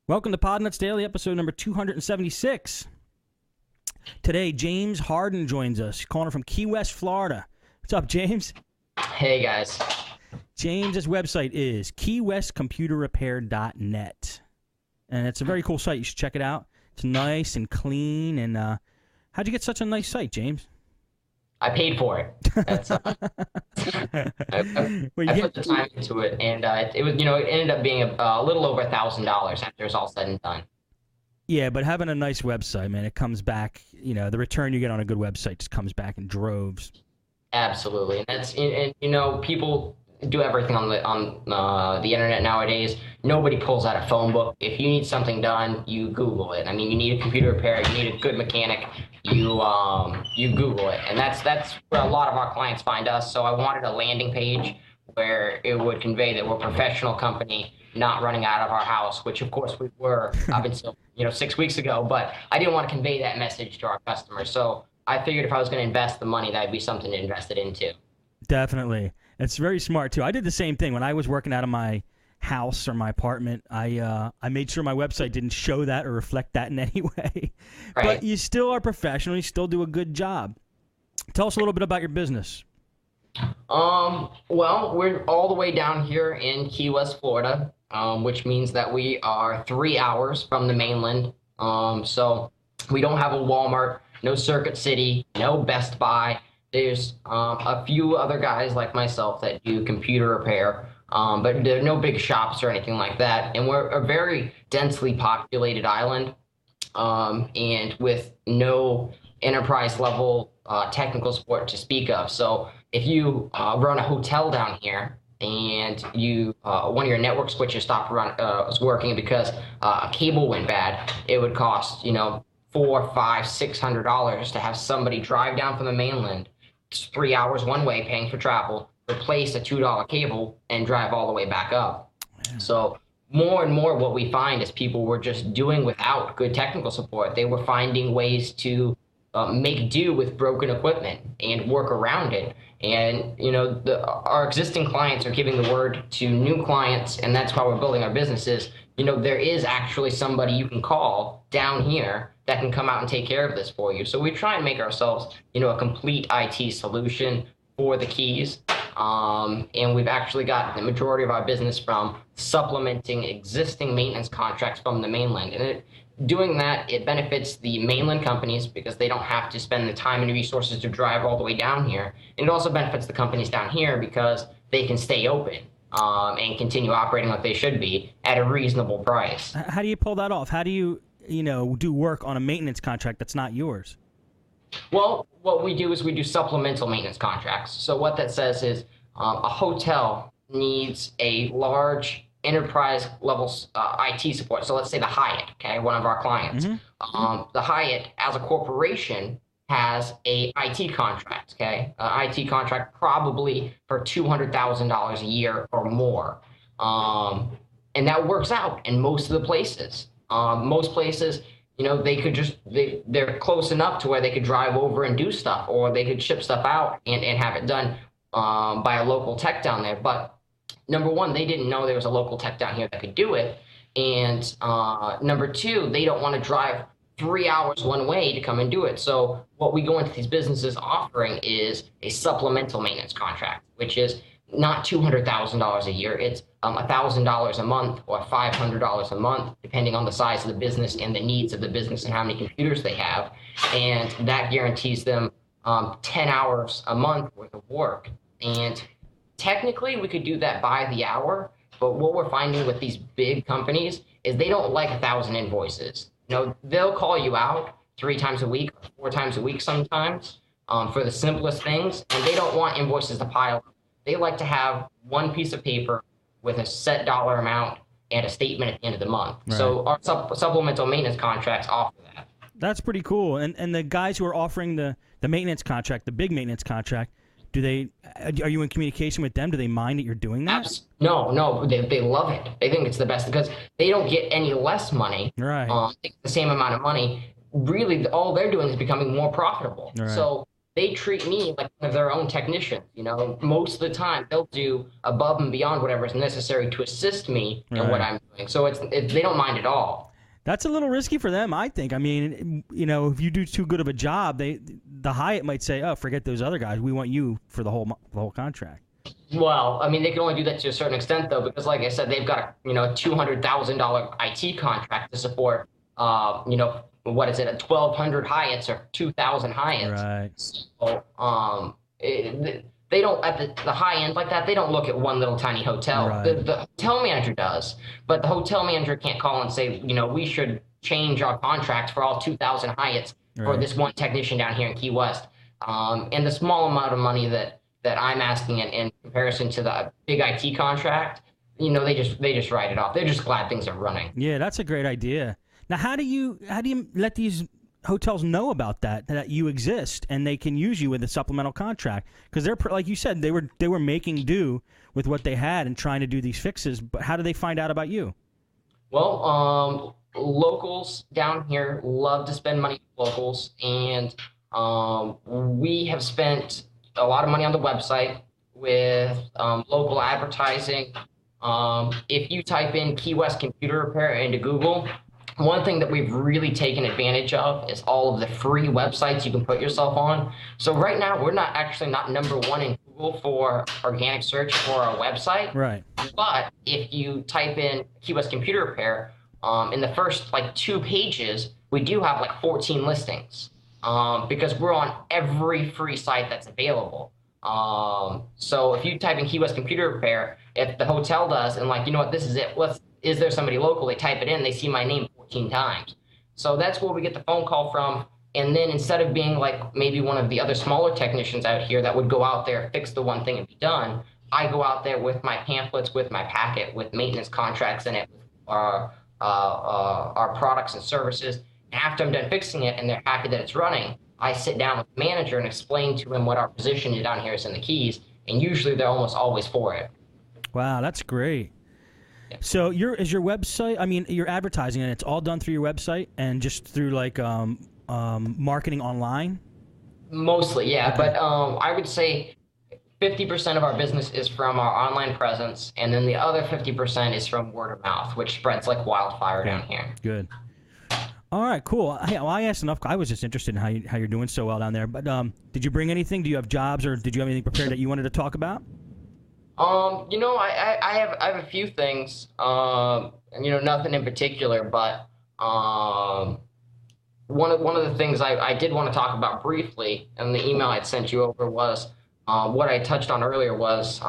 Welcome to Podnutz Daily, episode number 276. Today, James Harden joins us, calling from Key West, Florida. What's up, James? Hey, guys. James's website is keywestcomputerrepair.net. And it's a very cool site. You should check it out. It's nice and clean. And how'd you get such a nice site, James? I paid for it. That's, I put the time into it, and it was, it ended up being a little over $1,000 after it's all said and done. Yeah, but having a nice website, man, it comes back. The return you get on a good website just comes back in droves. Absolutely, and people do everything on the internet nowadays. Nobody pulls out a phone book. If you need something done, you Google it. I mean, you need a computer repair, you need a good mechanic, you Google it, and that's where a lot of our clients find us. So I wanted a landing page where it would convey that we're a professional company, not running out of our house, which of course we were up until 6 weeks ago. But I didn't want to convey that message to our customers. So I figured if I was going to invest the money, that'd be something to invest it into. Definitely. It's very smart, too. I did the same thing. When I was working out of my house or my apartment, I made sure my website didn't show that or reflect that in any way. Right. But you still are professional. You still do a good job. Tell us a little bit about your business. Well, we're all the way down here in Key West, Florida, which means that we are 3 hours from the mainland. So we don't have a Walmart, no Circuit City, no Best Buy. There's a few other guys like myself that do computer repair, but there are no big shops or anything like that. And we're a very densely populated island, and with no enterprise level technical support to speak of. So if you run a hotel down here and you one of your network switches stopped working because a cable went bad, it would cost $400, $500, $600 to have somebody drive down from the mainland. 3 hours one way, paying for travel, replace a $2 cable, and drive all the way back up. Yeah. So more and more what we find is people were just doing without good technical support. They were finding ways to make do with broken equipment and work around it. And, our existing clients are giving the word to new clients, and that's why we're building our businesses. There is actually somebody you can call down here that can come out and take care of this for you. So we try and make ourselves, a complete IT solution for the Keys. And we've actually got the majority of our business from supplementing existing maintenance contracts from the mainland. And doing that, it benefits the mainland companies because they don't have to spend the time and resources to drive all the way down here. And it also benefits the companies down here because they can stay open and continue operating like they should be at a reasonable price. How do you pull that off? How do you, do work on a maintenance contract that's not yours? Well, what we do is we do supplemental maintenance contracts. So what that says is a hotel needs a large enterprise level IT support. So let's say the Hyatt, okay, one of our clients. Mm-hmm. The Hyatt, as a corporation, has a IT contract, okay? IT contract probably for $200,000 a year or more. And that works out in most of the places. Most places, they could they're close enough to where they could drive over and do stuff, or they could ship stuff out and have it done by a local tech down there. But number one, they didn't know there was a local tech down here that could do it. And number two, they don't want to drive 3 hours one way to come and do it. So what we go into these businesses offering is a supplemental maintenance contract, which is not $200,000 a year. It's $1,000 a month or $500 a month, depending on the size of the business and the needs of the business and how many computers they have. And that guarantees them 10 hours a month worth of work. And technically, we could do that by the hour. But what we're finding with these big companies is they don't like 1,000 invoices. They'll call you out 3 times a week, or 4 times a week sometimes for the simplest things. And they don't want invoices to pile up. They like to have one piece of paper with a set dollar amount and a statement at the end of the month. Right. So our supplemental maintenance contracts offer that. That's pretty cool. And the guys who are offering the maintenance contract, the big maintenance contract, are you in communication with them? Do they mind that you're doing that? No, they love it. They think it's the best because they don't get any less money. Right. They get the same amount of money. Really, all they're doing is becoming more profitable. Right. So they treat me like one of their own technicians. You know, most of the time they'll do above and beyond whatever is necessary to assist me in what Right. I'm doing. So they don't mind at all. That's a little risky for them, I think. I mean, if you do too good of a job, the Hyatt might say, "Oh, forget those other guys. We want you for the whole contract." Well, I mean, they can only do that to a certain extent, though, because, like I said, they've got a $200,000 IT contract to support. What is it? 1,200 Hyatts or 2,000 Hyatts. Right. So, they don't at the high end like that. They don't look at one little tiny hotel. Right. The hotel manager does, but the hotel manager can't call and say, we should change our contract for all 2,000 Hyatts for Right. this one technician down here in Key West. And the small amount of money that I'm asking in comparison to the big IT contract, they just write it off. They're just glad things are running. Yeah, that's a great idea. Now, how do you let these hotels know about that you exist and they can use you with a supplemental contract? Because they're like you said, they were making do with what they had and trying to do these fixes. But how do they find out about you? Well, locals down here love to spend money with locals, and we have spent a lot of money on the website with local advertising. If you type in Key West computer repair into Google, one thing that we've really taken advantage of is all of the free websites you can put yourself on. So right now, we're not number one in Google for organic search for our website. Right. But if you type in Key West computer repair, in the first like 2 pages, we do have like 14 listings because we're on every free site that's available. So if you type in Key West computer repair, if the hotel does, and like, this is it. Is there somebody local? They type it in, they see my name 14 times. So that's where we get the phone call from. And then instead of being like maybe one of the other smaller technicians out here that would go out there, fix the one thing and be done, I go out there with my pamphlets, with my packet, with maintenance contracts in it, with our products and services. And after I'm done fixing it and they're happy that it's running, I sit down with the manager and explain to him what our position down here is in the Keys. And usually they're almost always for it. Wow, that's great. So is your website? I mean, you're advertising and it's all done through your website and just through like marketing online. Mostly, yeah. Okay. But I would say 50% of our business is from our online presence, and then the other 50% is from word of mouth, which spreads like wildfire down here. Good. All right, cool. Hey, well, I asked enough. I was just interested in how you're doing so well down there. But did you bring anything? Do you have jobs, or did you have anything prepared that you wanted to talk about? I have a few things. Nothing in particular, but one of the things I did want to talk about briefly, and the email I'd sent you over was what I touched on earlier was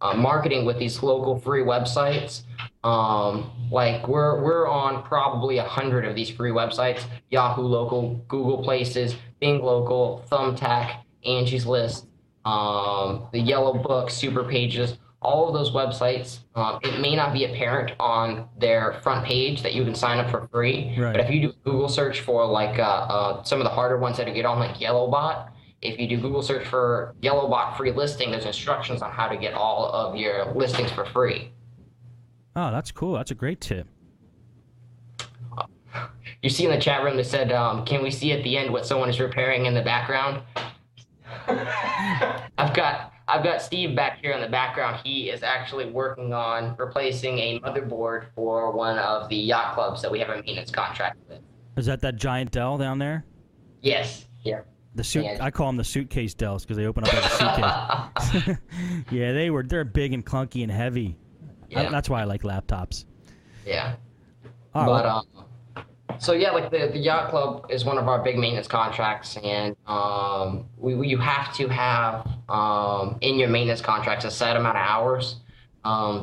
marketing with these local free websites. Like we're on probably 100 of these free websites: Yahoo Local, Google Places, Bing Local, Thumbtack, Angie's List, the Yellow Book, Super Pages. All of those websites, it may not be apparent on their front page that you can sign up for free. Right. But if you do a Google search for like some of the harder ones that get on, like Yellowbot, if you do Google search for Yellowbot free listing, there's instructions on how to get all of your listings for free. Oh, that's cool. That's a great tip. You see in the chat room they said, can we see at the end what someone is repairing in the background? I've got Steve back here in the background. He is actually working on replacing a motherboard for one of the yacht clubs that we have a maintenance contract with. Is that giant Dell down there? Yes. Yeah. The suit. Yeah. I call them the suitcase Dells because they open up like a suitcase. Yeah, they're big and clunky and heavy. Yeah. That's why I like laptops. Yeah. Oh, But so yeah, like the yacht club is one of our big maintenance contracts, and you have to have in your maintenance contracts a set amount of hours,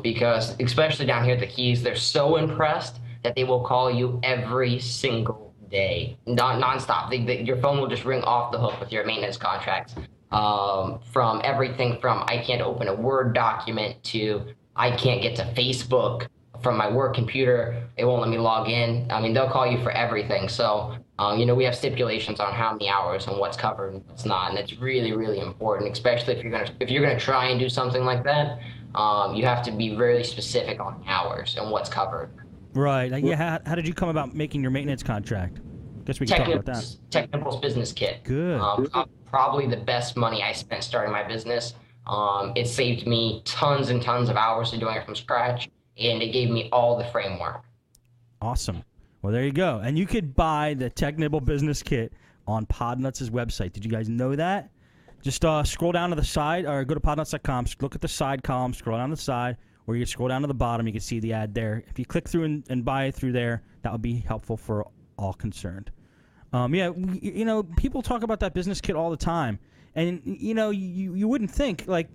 because especially down here at the Keys, they're so impressed that they will call you every single day, nonstop. Your phone will just ring off the hook with your maintenance contracts, from everything from I can't open a Word document to I can't get to Facebook from my work computer. They won't let me log in. I mean, they'll call you for everything. So, we have stipulations on how many hours and what's covered and what's not, and it's really, really important, especially if you're gonna try and do something like that. You have to be really specific on hours and what's covered. right. Yeah. How did you come about making your maintenance contract? Guess we can talk about that. Technible's business kit. Good. probably the best money I spent starting my business. It saved me tons and tons of hours of doing it from scratch, and it gave me all the framework. Awesome. Well, there you go. And you could buy the Tech Nibble Business Kit on Podnutz's website. Did you guys know that? Just scroll down to the side, or go to podnutz.com, look at the side column, scroll down to the side, or you can scroll down to the bottom, you can see the ad there. If you click through and buy it through there, that would be helpful for all concerned. Yeah, you know, people talk about that business kit all the time, and you know, you wouldn't think like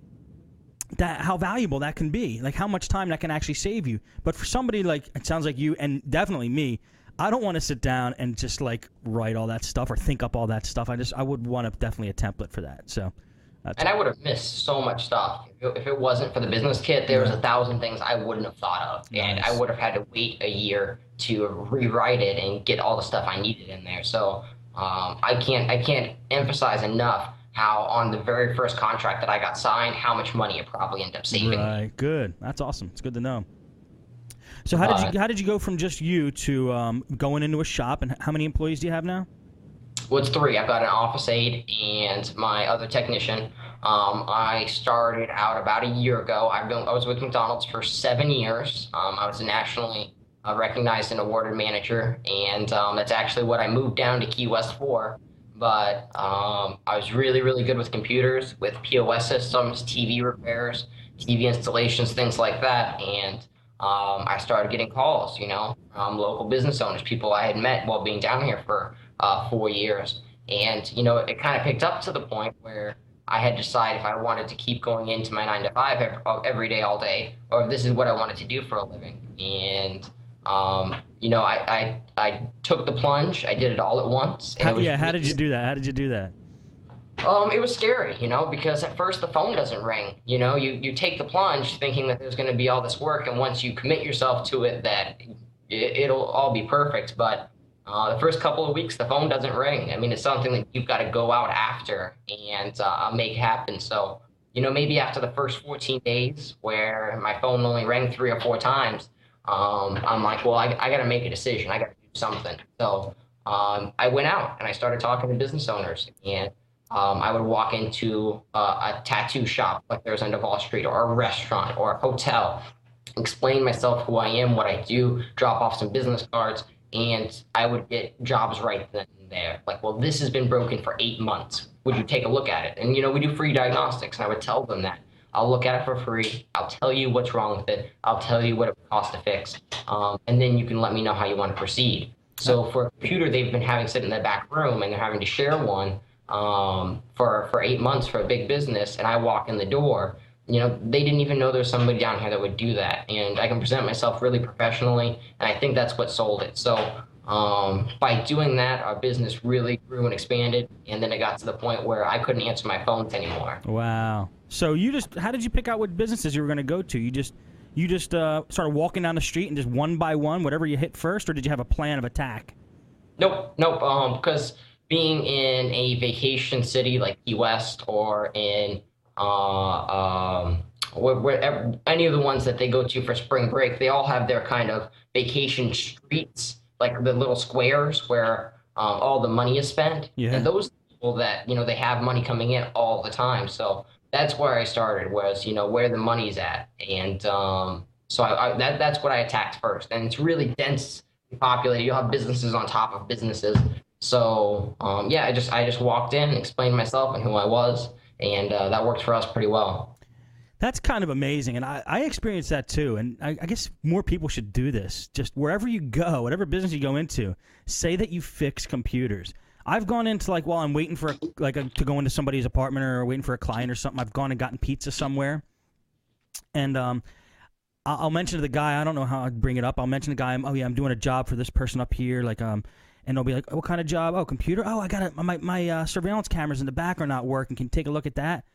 that how valuable that can be, like how much time that can actually save you. But for somebody like it sounds like you, and definitely me, I don't want to sit down and just like write all that stuff or think up all that stuff. I would want definitely a template for that. So. And I would have missed so much stuff. If it wasn't for the business kit, there was 1,000 things I wouldn't have thought of. And I would have had to wait a year to rewrite it and get all the stuff I needed in there. So I can't emphasize enough how on the very first contract that I got signed, how much money it probably ended up saving. Right, good. That's awesome. It's good to know. So how did you go from just you to going into a shop, and how many employees do you have now? Well, it's 3. I've got an office aide and my other technician. I started out about a year ago. I was with McDonald's for 7 years. I was a nationally recognized and awarded manager, and that's actually what I moved down to Key West for. But I was really, really good with computers, with POS systems, TV repairs, TV installations, things like that. And I started getting calls, you know, from local business owners, people I had met while being down here for 4 years. And, you know, it kind of picked up to the point where I had to decide if I wanted to keep going into my 9 to 5 every day, all day, or if this is what I wanted to do for a living. And, you know, I took the plunge. I did it all at once. And how did you do that? How did you do that? It was scary, you know, because at first the phone doesn't ring. You know, you take the plunge thinking that there's going to be all this work, and once you commit yourself to it, that it'll all be perfect. But the first couple of weeks, the phone doesn't ring. I mean, it's something that you've got to go out after and make happen. So, you know, maybe after the first 14 days where my phone only rang 3 or 4 times, I'm like, well, I got to make a decision. I got to do something. So I went out and I started talking to business owners, and I would walk into a tattoo shop like there's on Duval Street, or a restaurant or a hotel, explain myself, who I am, what I do, drop off some business cards, and I would get jobs right then and there. Like, well, this has been broken for 8 months. Would you take a look at it? And, you know, we do free diagnostics, and I would tell them that. I'll look at it for free. I'll tell you what's wrong with it. I'll tell you what it would cost to fix. And then you can let me know how you want to proceed. So for a computer they've been having sit in the back room, and they're having to share one for 8 months for a big business, and I walk in the door, you know, they didn't even know there's somebody down here that would do that. And I can present myself really professionally, and I think that's what sold it. So by doing that, our business really grew and expanded, and then it got to the point where I couldn't answer my phones anymore. Wow. So how did you pick out what businesses you were going to go to? You just started walking down the street and just one by one, whatever you hit first, or did you have a plan of attack? Nope. Because being in a vacation city like Key West, or in wherever, any of the ones that they go to for spring break, they all have their kind of vacation streets, like the little squares where all the money is spent. Yeah. And those people that, you know, they have money coming in all the time. So that's where I started, was, you know, where the money's at. And so that's what I attacked first. And it's really densely populated. You'll have businesses on top of businesses. So yeah, I just walked in and explained myself and who I was, and that worked for us pretty well. That's kind of amazing, and I experienced that too. And I guess more people should do this. Just wherever you go, whatever business you go into, say that you fix computers. I've gone into, like, while I'm waiting for to go into somebody's apartment or waiting for a client or something, I've gone and gotten pizza somewhere, and I'll mention to the guy, I don't know how I'd bring it up. I'll mention to the guy, oh yeah, I'm doing a job for this person up here, like and they'll be like, oh, what kind of job? Oh, computer. Oh, I got my surveillance cameras in the back are not working. Can you take a look at that?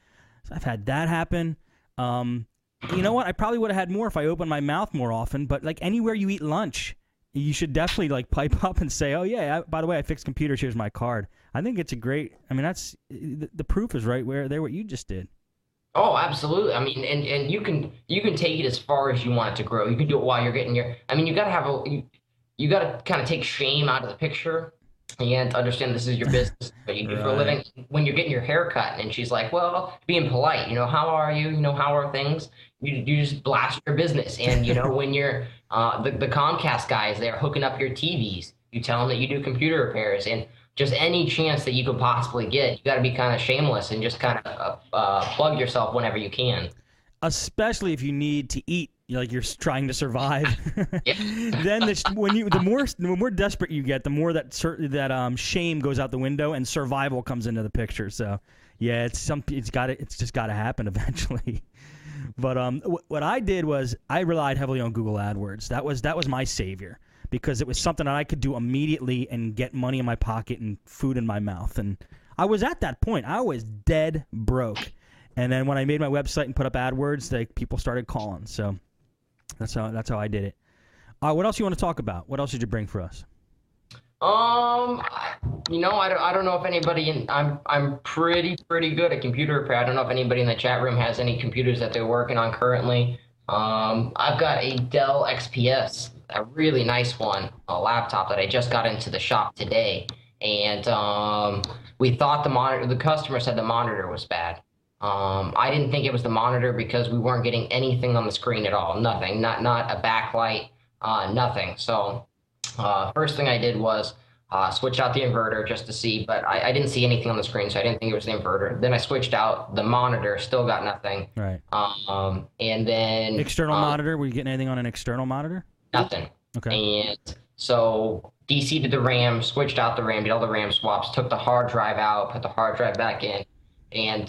So I've had that happen. You know what? I probably would have had more if I opened my mouth more often. But like anywhere you eat lunch, you should definitely like pipe up and say, oh yeah, by the way, I fixed computers. Here's my card. I think it's a great. I mean, that's the proof is right there. What you just did. Oh, absolutely. I mean, and you can take it as far as you want it to grow. You can do it while you're getting your. I mean, you got to kind of take shame out of the picture. and understand this is your business, what you do for a Right. living. When you're getting your hair cut, and she's like, well, being polite, how are you? How are things? You just blast your business. And, when you're the Comcast guys, they're hooking up your TVs. You tell them that you do computer repairs, and just any chance that you could possibly get, you got to be kind of shameless and just kind of plug yourself whenever you can. Especially if you need to eat, like you're trying to survive. Yeah. Then the more desperate you get, the more that shame goes out the window and survival comes into the picture. So yeah, it's just got to happen eventually. But what I did was I relied heavily on Google AdWords. That was my savior, because it was something that I could do immediately and get money in my pocket and food in my mouth. And I was at that point. I was dead broke. And then when I made my website and put up AdWords, people started calling. So that's how I did it. What else you want to talk about? What else did you bring for us? I don't know if anybody I'm pretty good at computer repair. I don't know if anybody in the chat room has any computers that they're working on currently. I've got a Dell XPS, a really nice one, a laptop that I just got into the shop today. And we thought the customer said the monitor was bad. I didn't think it was the monitor because we weren't getting anything on the screen at all. Nothing, not a backlight, nothing. So first thing I did was switch out the inverter just to see, but I didn't see anything on the screen, so I didn't think it was the inverter. Then I switched out the monitor, still got nothing. Right. And then External monitor? Were you getting anything on an external monitor? nothing. Okay. And so DC did the RAM, switched out the RAM, did all the RAM swaps, took the hard drive out, put the hard drive back in. And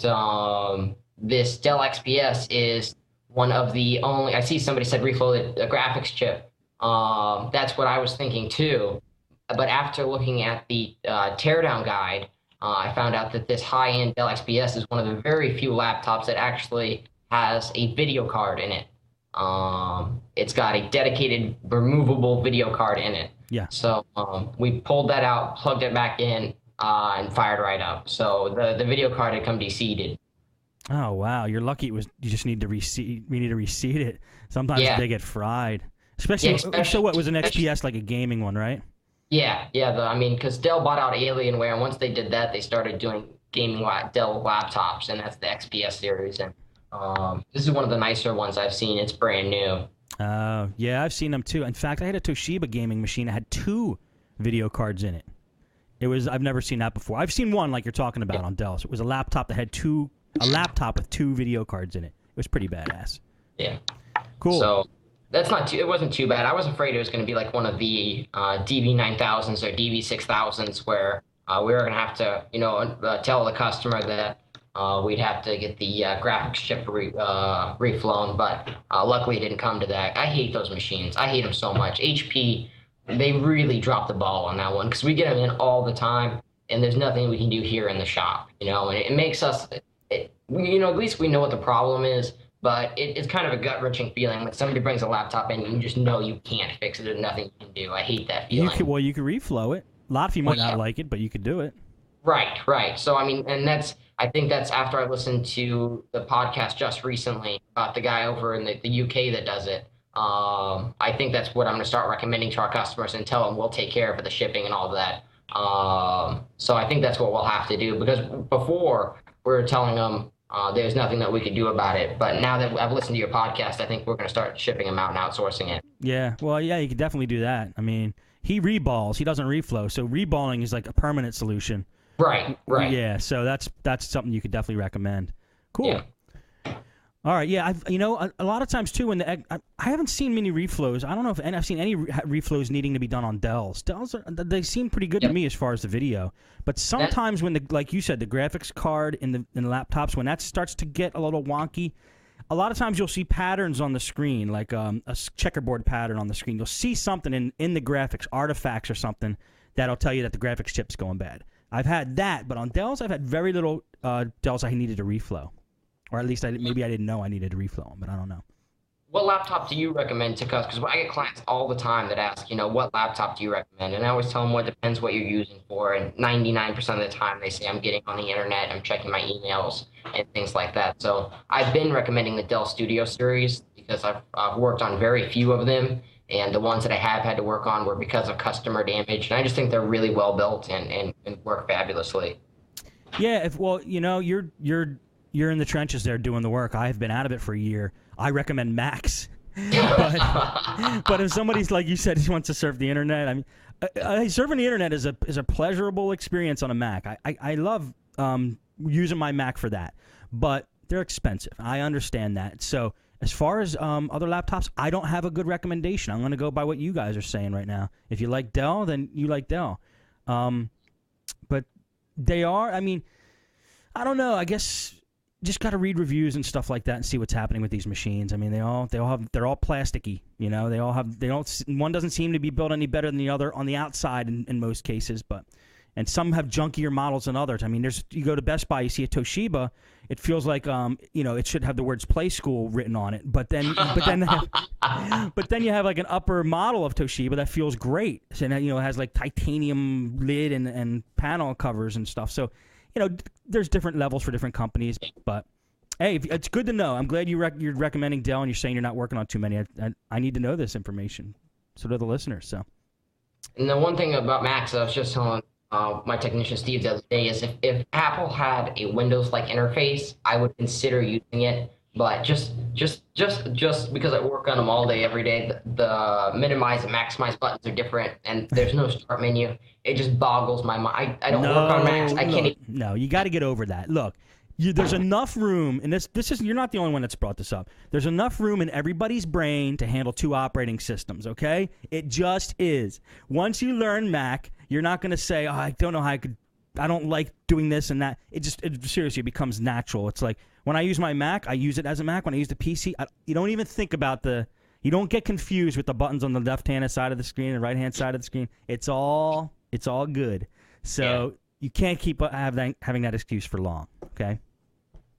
this Dell XPS is one of the only, I see somebody said reflow a graphics chip. That's what I was thinking too. But after looking at the teardown guide, I found out that this high-end Dell XPS is one of the very few laptops that actually has a video card in it. It's got a dedicated removable video card in it. Yeah. So we pulled that out, plugged it back in, and fired right up. So the video card had come deseated. Oh wow, you're lucky. You just need to reseat. We need to reseat it. Sometimes they get fried. Especially so what was an XPS, like a gaming one, right? Yeah. Because Dell bought out Alienware, and once they did that, they started doing gaming Dell laptops, and that's the XPS series. And this is one of the nicer ones I've seen. It's brand new. Yeah, I've seen them too. In fact, I had a Toshiba gaming machine that had 2 video cards in it. I've never seen that before. I've seen one like you're talking about on Dell. So it was a laptop that had a laptop with 2 video cards in it. It was pretty badass. Yeah. Cool. So it wasn't too bad. I was afraid it was going to be like one of the DV9000s or DV6000s where we were going to have to, tell the customer that we'd have to get the graphics chip reflown. But luckily it didn't come to that. I hate those machines. I hate them so much. HP, they really dropped the ball on that one because we get them in all the time, and there's nothing we can do here in the shop, and it makes us, at least we know what the problem is, but it's kind of a gut-wrenching feeling when somebody brings a laptop in and you just know you can't fix it, there's nothing you can do. I hate that feeling. You could reflow it. A lot of you might not like it, but you could do it. Right. So, I think that's after I listened to the podcast just recently about the guy over in the UK that does it. I think that's what I'm going to start recommending to our customers and tell them we'll take care of the shipping and all of that. So I think that's what we'll have to do, because before we were telling them there's nothing that we could do about it. But now that I've listened to your podcast, I think we're going to start shipping them out and outsourcing it. Yeah. Well, yeah, you could definitely do that. He reballs. He doesn't reflow. So reballing is like a permanent solution. Right. Yeah. So that's something you could definitely recommend. Cool. Yeah. All right, yeah, a lot of times too when I haven't seen many reflows. I don't know if I've seen any reflows needing to be done on Dells. They seem pretty good to me as far as the video, but sometimes when like you said, the graphics card in the laptops, when that starts to get a little wonky, a lot of times you'll see patterns on the screen, like a checkerboard pattern on the screen. You'll see something in the graphics, artifacts or something that'll tell you that the graphics chip's going bad. I've had that, but on Dells, I've had very little Dells I needed to reflow. Or at least maybe I didn't know I needed to reflow them, but I don't know. What laptop do you recommend to customers? Because I get clients all the time that ask, what laptop do you recommend? And I always tell them, well, it depends what you're using for. And 99% of the time they say, I'm getting on the internet, I'm checking my emails and things like that. So I've been recommending the Dell Studio series because I've worked on very few of them. and the ones that I have had to work on were because of customer damage. And I just think they're really well built and work fabulously. Yeah, if well, you're in the trenches there doing the work. I've been out of it for a year. I recommend Macs. But if somebody's like you said, he wants to surf the internet, I mean, surfing the internet is a pleasurable experience on a Mac. I love using my Mac for that, but they're expensive. I understand that. So as far as other laptops, I don't have a good recommendation. I'm going to go by what you guys are saying right now. If you like Dell, then you like Dell. But they are. I mean, I don't know. I guess just got to read reviews and stuff like that and see what's happening with these machines. I mean, they're all plasticky. One doesn't seem to be built any better than the other on the outside in most cases, and some have junkier models than others. I mean, you go to Best Buy, you see a Toshiba, it feels like it should have the words Play School written on it, but then you have like an upper model of Toshiba that feels great, and it has like titanium lid and panel covers and stuff. So there's different levels for different companies, but hey, it's good to know. I'm glad you're recommending Dell and you're saying you're not working on too many. I need to know this information. So do the listeners. So. And the one thing about Macs, I was just telling my technician Steve the other day, is if Apple had a Windows-like interface, I would consider using it. But just because I work on them all day, every day, the minimize and maximize buttons are different, and there's no start menu. It just boggles my mind. I don't work on Macs. I can't. No, you got to get over that. Look, there's enough room, and this is you're not the only one that's brought this up. There's enough room in everybody's brain to handle 2 operating systems. Okay, it just is. Once you learn Mac, you're not going to say, "Oh, I don't know how I could. I don't like doing this and that." It seriously becomes natural. It's like when I use my Mac, I use it as a Mac. When I use the PC, you don't even think about you don't get confused with the buttons on the left-hand side of the screen and right-hand side of the screen. It's all good. So you can't keep having that excuse for long. Okay.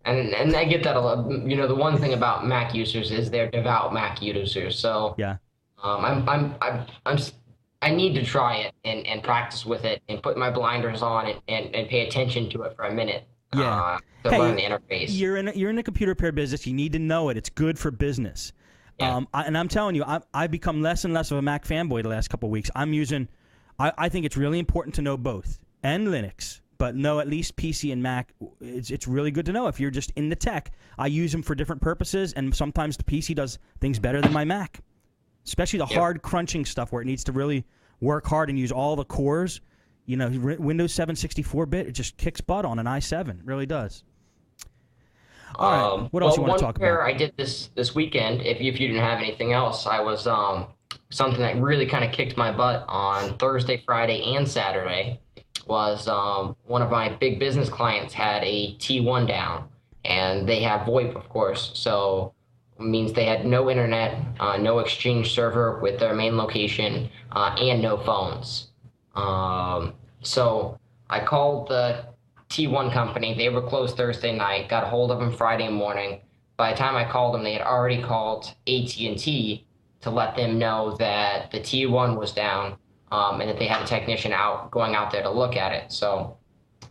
And I get that a lot. The one thing about Mac users is they're devout Mac users. So yeah, I need to try it and practice with it and put my blinders on it and pay attention to it for a minute. Yeah. To learn the interface. You're in the computer repair business. You need to know it. It's good for business. Yeah. And I'm telling you, I've become less and less of a Mac fanboy the last couple of weeks. I think it's really important to know both and Linux, but know at least PC and Mac. It's really good to know if you're just in the tech. I use them for different purposes, and sometimes the PC does things better than my Mac, especially the hard crunching stuff where it needs to really work hard and use all the cores. Windows 7 64-bit, it just kicks butt on an i7. It really does. All right. What else you want to talk about? One repair I did this weekend, if you didn't have anything else, I was something that really kind of kicked my butt on Thursday, Friday, and Saturday was one of my big business clients had a T1 down, and they have VoIP, of course, so it means they had no internet, no Exchange server with their main location, and no phones. So I called the T1 company. They were closed Thursday night, got a hold of them Friday morning. By the time I called them, they had already called AT&T to let them know that the T1 was down, and that they had a technician going out there to look at it. So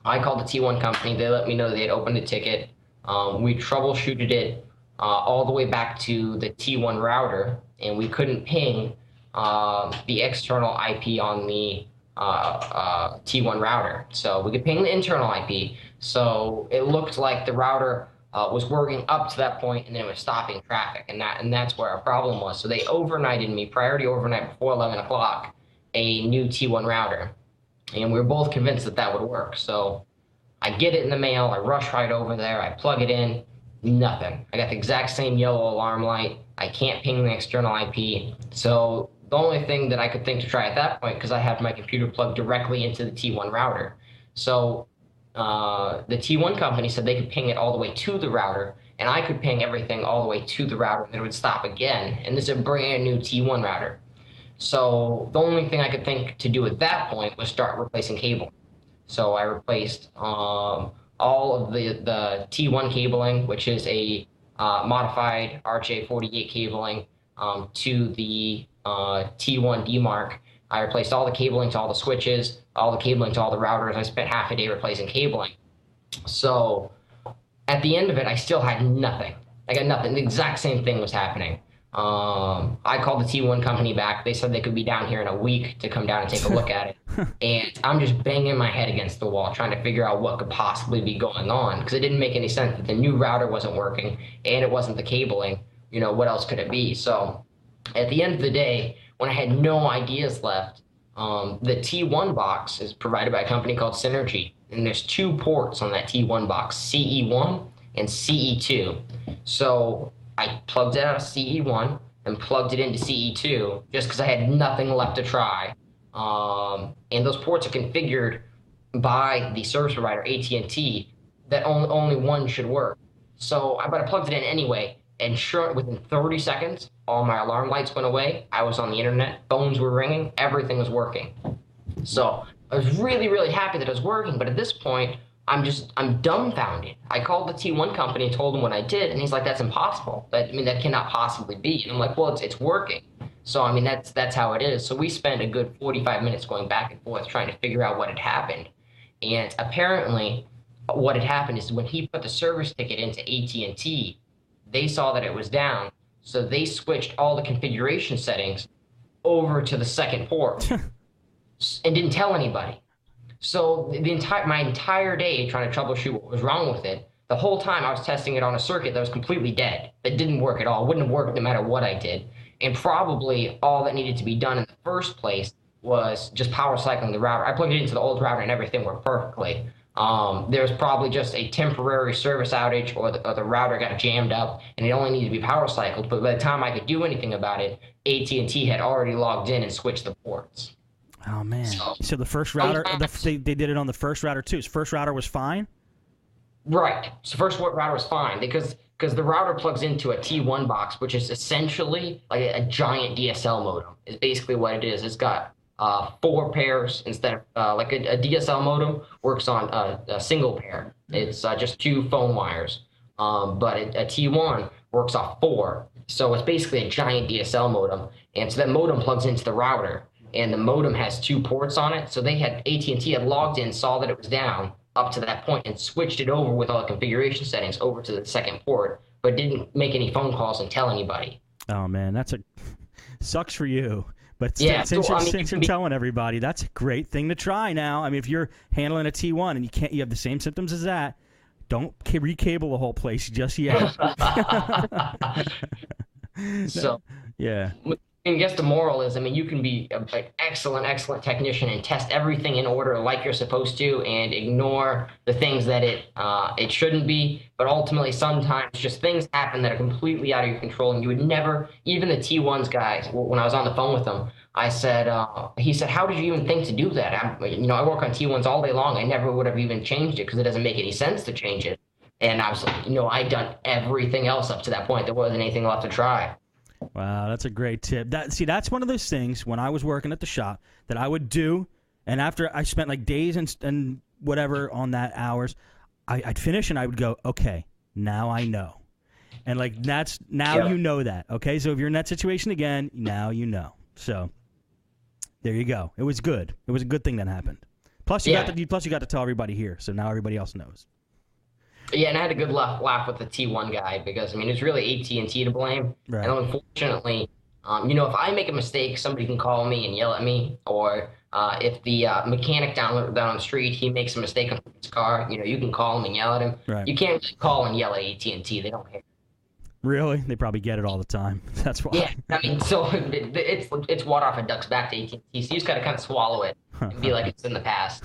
I called the T1 company. They let me know they had opened a ticket. We troubleshooted it all the way back to the T1 router, and we couldn't ping the external IP on the T1 router. So we could ping the internal IP. So it looked like the router was working up to that point, and then it was stopping traffic, and that's where our problem was. So they overnighted me, priority overnight before 11 o'clock, a new T1 router, and we were both convinced that would work. So I get it in the mail, I rush right over there, I plug it in, nothing. I got the exact same yellow alarm light. I can't ping the external IP. So the only thing that I could think to try at that point, because I had my computer plugged directly into the T1 router. So the T1 company said they could ping it all the way to the router, and I could ping everything all the way to the router, and it would stop again. And this is a brand new T1 router. So the only thing I could think to do at that point was start replacing cable. So I replaced all of the T1 cabling, which is a modified RJ48 cabling, to the T1 DMARC. I replaced all the cabling to all the switches, all the cabling to all the routers. I spent half a day replacing cabling. So at the end of it, I still had nothing. I got nothing. The exact same thing was happening. I called the T1 company back. They said they could be down here in a week to come down and take a look at it. And I'm just banging my head against the wall trying to figure out what could possibly be going on because it didn't make any sense that the new router wasn't working and it wasn't the cabling. What else could it be? So at the end of the day, when I had no ideas left, the T1 box is provided by a company called Synergy. And there's two ports on that T1 box, CE1 and CE2. So I plugged it out of CE1 and plugged it into CE2 just because I had nothing left to try. And those ports are configured by the service provider, AT&T, that only one should work. But I plugged it in anyway, and sure, within 30 seconds, all my alarm lights went away. I was on the internet, phones were ringing, everything was working. So I was really, really happy that it was working, but at this point, I'm dumbfounded. I called the T1 company and told him what I did, and he's like, "That's impossible. That cannot possibly be." And I'm like, "Well, it's working." So that's how it is. So we spent a good 45 minutes going back and forth trying to figure out what had happened. And apparently, what had happened is when he put the service ticket into AT&T, they saw that it was down, so they switched all the configuration settings over to the second port and didn't tell anybody. So my entire day trying to troubleshoot what was wrong with it, the whole time I was testing it on a circuit that was completely dead, that didn't work at all, wouldn't have worked no matter what I did. And probably all that needed to be done in the first place was just power cycling the router. I plugged it into the old router and everything worked perfectly. There was probably just a temporary service outage or the router got jammed up and it only needed to be power cycled. But by the time I could do anything about it, AT&T had already logged in and switched the ports. Oh, man. So the first router, they did it on the first router, too. So first router was fine? Right. So first router was fine because the router plugs into a T1 box, which is essentially like a giant DSL modem, is basically what it is. It's got 4 pairs instead of like a DSL modem works on a single pair. It's just 2 phone wires. But a T1 works off 4. So it's basically a giant DSL modem. And so that modem plugs into the router. And the modem has 2 ports on it. So AT&T had logged in, saw that it was down up to that point, and switched it over with all the configuration settings over to the second port, but didn't make any phone calls and tell anybody. Oh, man, sucks for you. But yeah, since you're telling everybody, that's a great thing to try now. I mean, if you're handling a T1 and you have the same symptoms as that, don't recable the whole place just yet. So, yeah. I guess the moral is, you can be an excellent, excellent technician and test everything in order like you're supposed to and ignore the things that it shouldn't be. But ultimately, sometimes just things happen that are completely out of your control, and you would never, even the T1's guys, when I was on the phone with them, I said, he said, "How did you even think to do that? I work on T1s all day long. I never would have even changed it because it doesn't make any sense to change it." And I was like, I'd done everything else up to that point. There wasn't anything left to try. Wow, that's a great tip. That's one of those things when I was working at the shop that I would do, and after I spent like days and whatever on that hours, I'd finish and I would go, okay, now I know. And like you know that, okay? So if you're in that situation again, now you know. So there you go. It was good. It was a good thing that happened. Plus you got to tell everybody here, so now everybody else knows. Yeah, and I had a good laugh with the T1 guy because, it's really AT&T to blame. Right. And unfortunately, if I make a mistake, somebody can call me and yell at me. Or if the mechanic down the street, he makes a mistake on his car, you can call him and yell at him. Right. You can't just call and yell at AT&T. They don't care. Really? They probably get it all the time. That's why. Yeah, so it's water off a duck's back to AT&T. So you just got to kind of swallow it and be like it's in the past.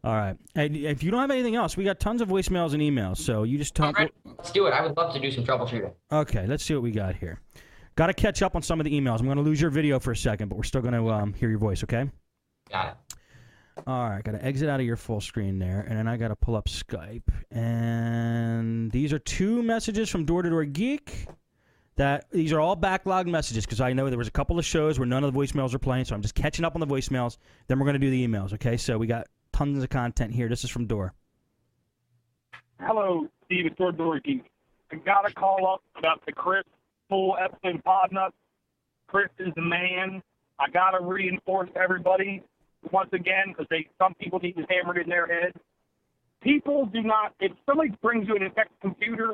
All right. And if you don't have anything else, we got tons of voicemails and emails. So you just talk. Right. Let's do it. I would love to do some troubleshooting. Okay, let's see what we got here. Got to catch up on some of the emails. I'm going to lose your video for a second, but we're still going to hear your voice, okay? Got it. All right, got to exit out of your full screen there, and then I got to pull up Skype. And these are 2 messages from Door to Door Geek. These are all backlogged messages because I know there was a couple of shows where none of the voicemails are playing, so I'm just catching up on the voicemails. Then we're going to do the emails, okay? So we got tons of content here. This is from Door. Hello, Steve. It's Door Geek. I got to call up about the Chris full episode Podnutz. Chris is the man. I got to reinforce everybody once again because some people need to hammer it in their head. People do not, if somebody brings you an infected computer,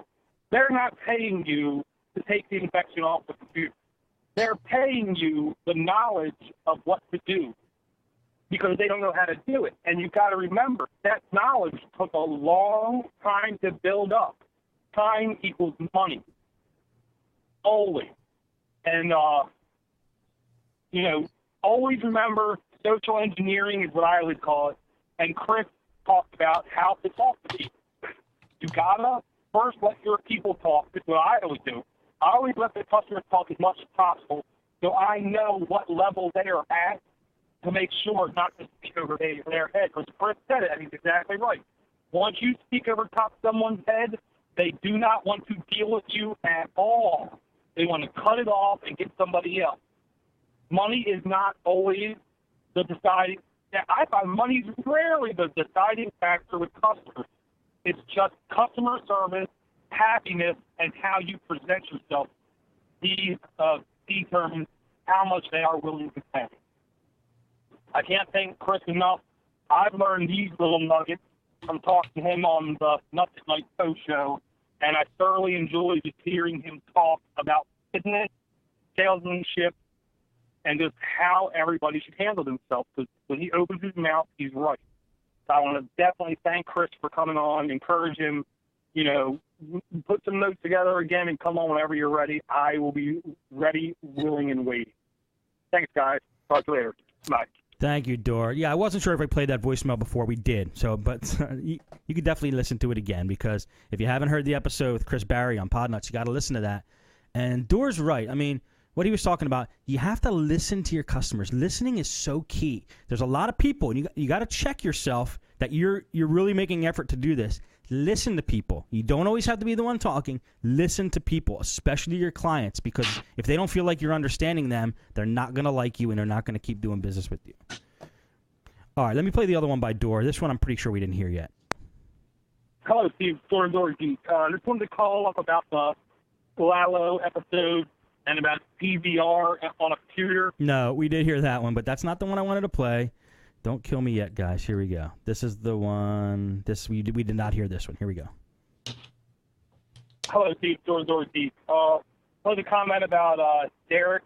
they're not paying you to take the infection off the computer. They're paying you the knowledge of what to do because they don't know how to do it. And you've got to remember, that knowledge took a long time to build up. Time equals money. Always. And, always remember social engineering is what I always call it. And Chris talked about how to talk to people. You got to first let your people talk. That's what I always do. I always let the customers talk as much as possible so I know what level they are at to make sure not to speak over their head. Because Chris said it, and he's exactly right. Once you speak over top of someone's head, they do not want to deal with you at all. They want to cut it off and get somebody else. Money is not always the deciding. I find money is rarely the deciding factor with customers. It's just customer service, happiness, and how you present yourself. These determine how much they are willing to pay. I can't thank Chris enough. I've learned these little nuggets from talking to him on the Nuts at Night Post show, and I thoroughly enjoy just hearing him talk about business, salesmanship, and just how everybody should handle themselves. Because when he opens his mouth, he's right. So I want to definitely thank Chris for coming on, encourage him, put some notes together again and come on whenever you're ready. I will be ready, willing, and waiting. Thanks, guys. Talk to you later. Bye. Thank you, Dor. Yeah, I wasn't sure if I played that voicemail before. We did. But you could definitely listen to it again because if you haven't heard the episode with Chris Barry on Podnutz, you got to listen to that. And Dor's right. I mean, what he was talking about, you have to listen to your customers. Listening is so key. There's a lot of people, and you got to check yourself that you're really making effort to do this. Listen to people. You don't always have to be the one talking. Listen to people, especially your clients, because if they don't feel like you're understanding them, they're not going to like you, and they're not going to keep doing business with you. All right, let me play the other one by Dor. This one I'm pretty sure we didn't hear yet. Hello, Steve. Dor Geek. Just wanted to call up about the Lalo episode and about PVR on a computer. No, we did hear that one, but that's not the one I wanted to play. Don't kill me yet, guys. Here we go. This is the one. We did not hear this one. Here we go. Hello, Steve. Dor Geek. I wanted to comment about Derek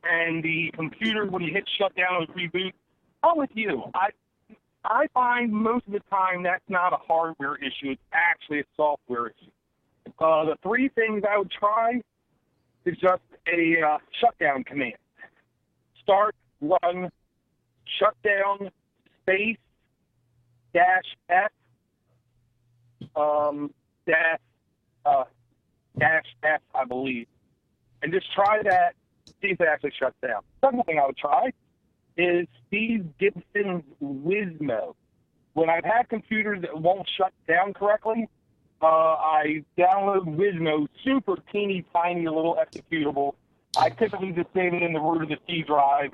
and the computer when you hit shutdown or reboot. I'm with you. I find most of the time that's not a hardware issue. It's actually a software issue. The three things I would try is just a shutdown command. Start, run, shutdown, space, -F, -F, I believe. And just try that, see if it actually shuts down. Second thing I would try is Steve Gibson's Wizmo. When I've had computers that won't shut down correctly, I download Wizmo, super teeny tiny little executable. I typically just save it in the root of the C drive,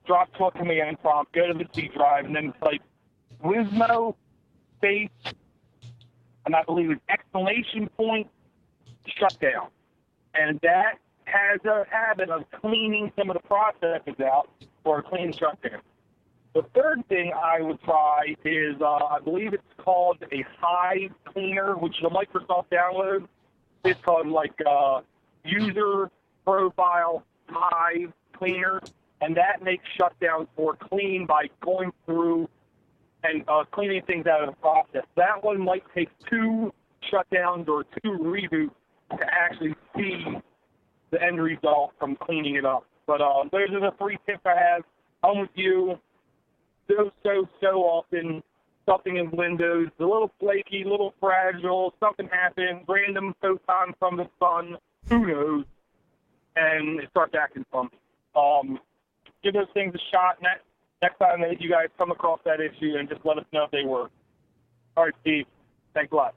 drop to a command prompt, go to the C drive, and then type Wizmo space, and I believe it's exclamation point, shutdown. And that has a habit of cleaning some of the processes out for a clean shutdown. The third thing I would try is, I believe it's called a Hive Cleaner, which the Microsoft download. It's called User Profile Hive Cleaner, and that makes shutdowns more clean by going through and cleaning things out of the process. That one might take 2 shutdowns or 2 reboots to actually see the end result from cleaning it up. But those are the 3 tips I have. I'm with you. So often, something in Windows, a little flaky, a little fragile, something happens, random photon from the sun, who knows, and it starts acting funky. Give those things a shot next time that you guys come across that issue, and just let us know if they work. All right, Steve. Thanks a lot.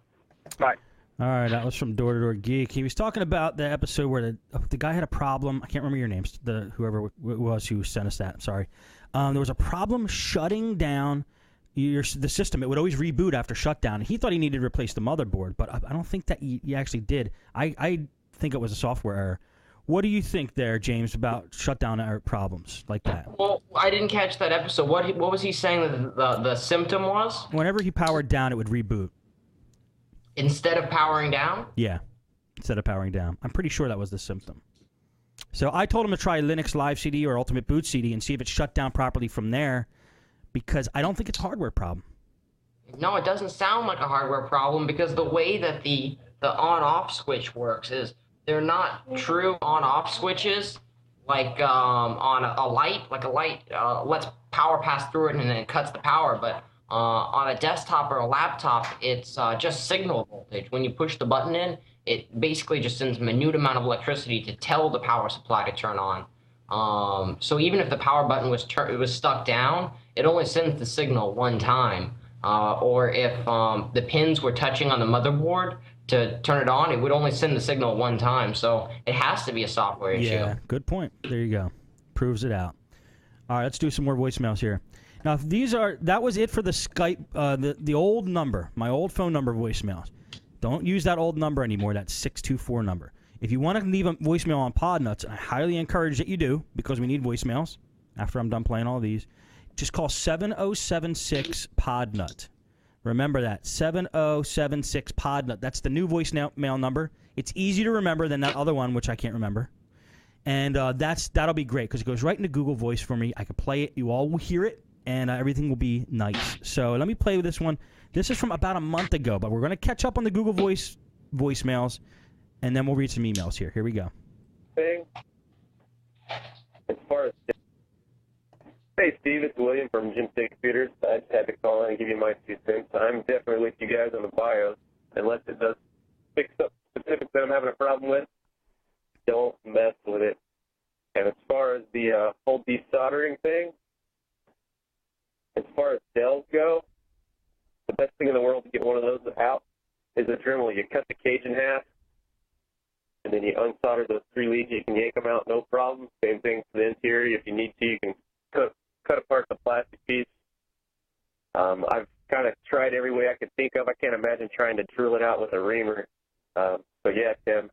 Bye. All right, that was from Door to Door Geek. He was talking about the episode where the guy had a problem. I can't remember your names. Whoever it was who sent us that. I'm sorry. There was a problem shutting down the system. It would always reboot after shutdown. He thought he needed to replace the motherboard, but I don't think that he actually did. I think it was a software error. What do you think there, James, about shutdown error problems like that? Well, I didn't catch that episode. What was he saying the symptom was? Whenever he powered down, it would reboot. Instead of powering down? Yeah. instead of powering down. I'm pretty sure that was the symptom. So I told him to try Linux Live CD or Ultimate Boot CD and see if it shut down properly from there, because I don't think it's a hardware problem. No, it doesn't sound like a hardware problem, because the way that the on-off switch works is they're not true on-off switches like on a light. Like a light lets power pass through it and then it cuts the power, but on a desktop or a laptop, it's just signal voltage. When you push the button in, it basically just sends a minute amount of electricity to tell the power supply to turn on. So even if the power button was stuck down, it only sends the signal one time. Or if the pins were touching on the motherboard to turn it on, it would only send the signal one time. So it has to be a software issue. Yeah, good point. There you go. Proves it out. All right, let's do some more voicemails here. Now, if that was it for the Skype, the old number, my old phone number voicemails. Don't use that old number anymore, that 624 number. If you want to leave a voicemail on Podnutz, I highly encourage that you do, because we need voicemails after I'm done playing all these. Just call 7076-PODNUT. Remember that, 7076-PODNUT. That's the new voicemail number. It's easier to remember than that other one, which I can't remember. And that'll be great, because it goes right into Google Voice for me. I can play it. You all will hear it, and everything will be nice. So let me play with this one. This is from about a month ago, but we're going to catch up on the Google Voice voicemails, and then we'll read some emails here. Here we go. Thing. As far as hey, Steve, it's William from Jim State Computers. I just had to call in and give you my 2 cents. I'm definitely with you guys on the BIOS. Unless it does fix up specifics that I'm having a problem with, don't mess with it. And as far as the whole desoldering thing, as far as Dells go, the best thing in the world to get one of those out is a Dremel. You cut the cage in half, and then you unsolder those 3 leads. You can yank them out, no problem. Same thing for the interior. If you need to, you can cut apart the plastic piece. I've kind of tried every way I could think of. I can't imagine trying to drill it out with a reamer. So yeah, Tim,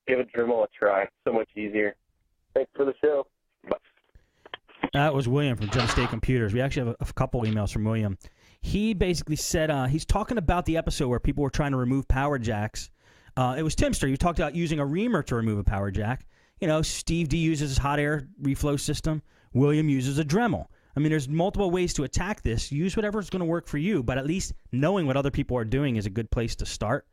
give a Dremel a try. So much easier. Thanks for the show. Bye. That was William from Jim State Computers. We actually have a couple emails from William. He basically said he's talking about the episode where people were trying to remove power jacks. It was Timster. You talked about using a reamer to remove a power jack. You know, Steve D uses his hot air reflow system. William uses a Dremel. I mean, there's multiple ways to attack this. Use whatever's going to work for you, but at least knowing what other people are doing is a good place to start.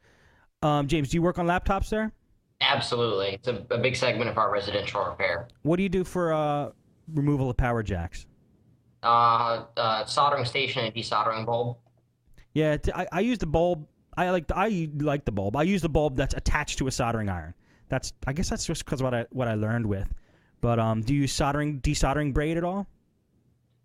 James, do you work on laptops there? Absolutely. It's a big segment of our residential repair. What do you do for removal of power jacks? Soldering station and desoldering bulb. Yeah, I use the bulb. I like the bulb. I use the bulb that's attached to a soldering iron. I guess that's just because what I learned with. But do you use desoldering braid at all?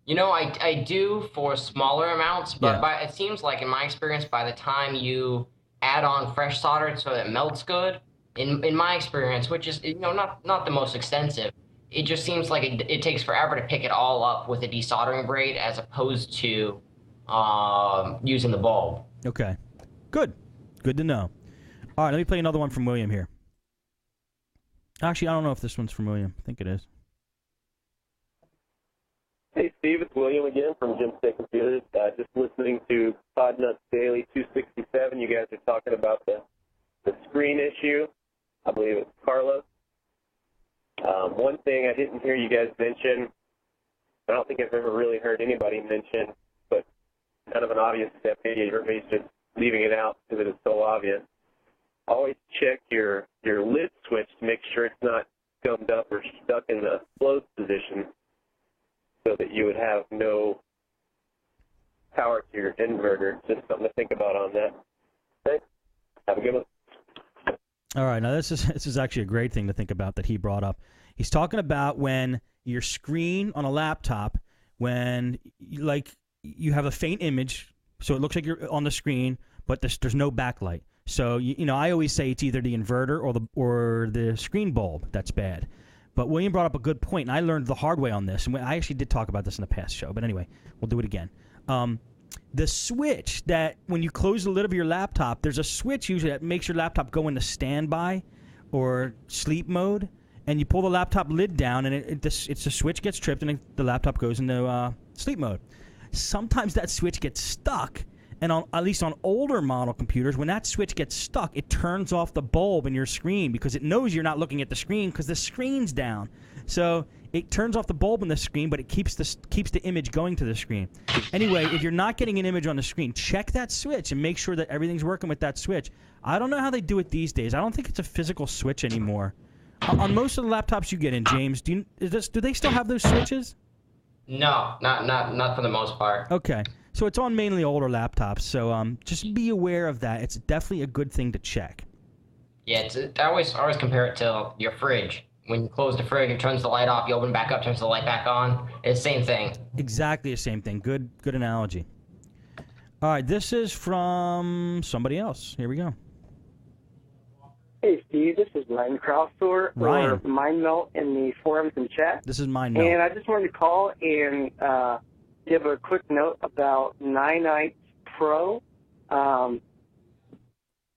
You know, I do for smaller amounts, but it seems like in my experience, by the time you add on fresh solder so that it melts good, in my experience, which is not the most extensive, it just seems like it takes forever to pick it all up with a desoldering braid as opposed to using the bulb. Okay, good to know. All right, let me play another one from William here. Actually, I don't know if this one's from William. I think it is. Hey, Steve, it's William again from Jim State Computers. Just listening to Podnutz Daily 267. You guys are talking about the screen issue. I believe it's Carlos. One thing I didn't hear you guys mention, I don't think I've ever really heard anybody mention, but kind of an obvious step, maybe everybody's just leaving it out because it is so obvious. Always check your lid switch to make sure it's not gummed up or stuck in the closed position so that you would have no power to your inverter. Just something to think about on that. Thanks. Have a good one. All right, now this is actually a great thing to think about that he brought up. He's talking about when your screen on a laptop, when you have a faint image, so it looks like you're on the screen, but there's no backlight. So I always say it's either the inverter or the screen bulb that's bad. But William brought up a good point, and I learned the hard way on this. And I actually did talk about this in a past show, but anyway, we'll do it again. The switch that when you close the lid of your laptop, there's a switch usually that makes your laptop go into standby or sleep mode, and you pull the laptop lid down, and the switch gets tripped, and the laptop goes into sleep mode. Sometimes that switch gets stuck, And at least on older model computers, when that switch gets stuck, it turns off the bulb in your screen because it knows you're not looking at the screen because the screen's down. So it turns off the bulb in the screen, but it keeps the image going to the screen. Anyway, if you're not getting an image on the screen, check that switch and make sure that everything's working with that switch. I don't know how they do it these days. I don't think it's a physical switch anymore. On most of the laptops you get in, James, do they still have those switches? No, not for the most part. Okay, so it's on mainly older laptops. So just be aware of that. It's definitely a good thing to check. Yeah, I always compare it to your fridge. When you close the fridge, it turns the light off. You open it back up, turns the light back on. It's the same thing. Exactly the same thing. Good analogy. All right, this is from somebody else. Here we go. Hey, Steve, this is Ryan Kraustor, Ryan. or MindMelt in the forums and chat. This is MindMelt. And I just wanted to call and give a quick note about Nanite Pro. Our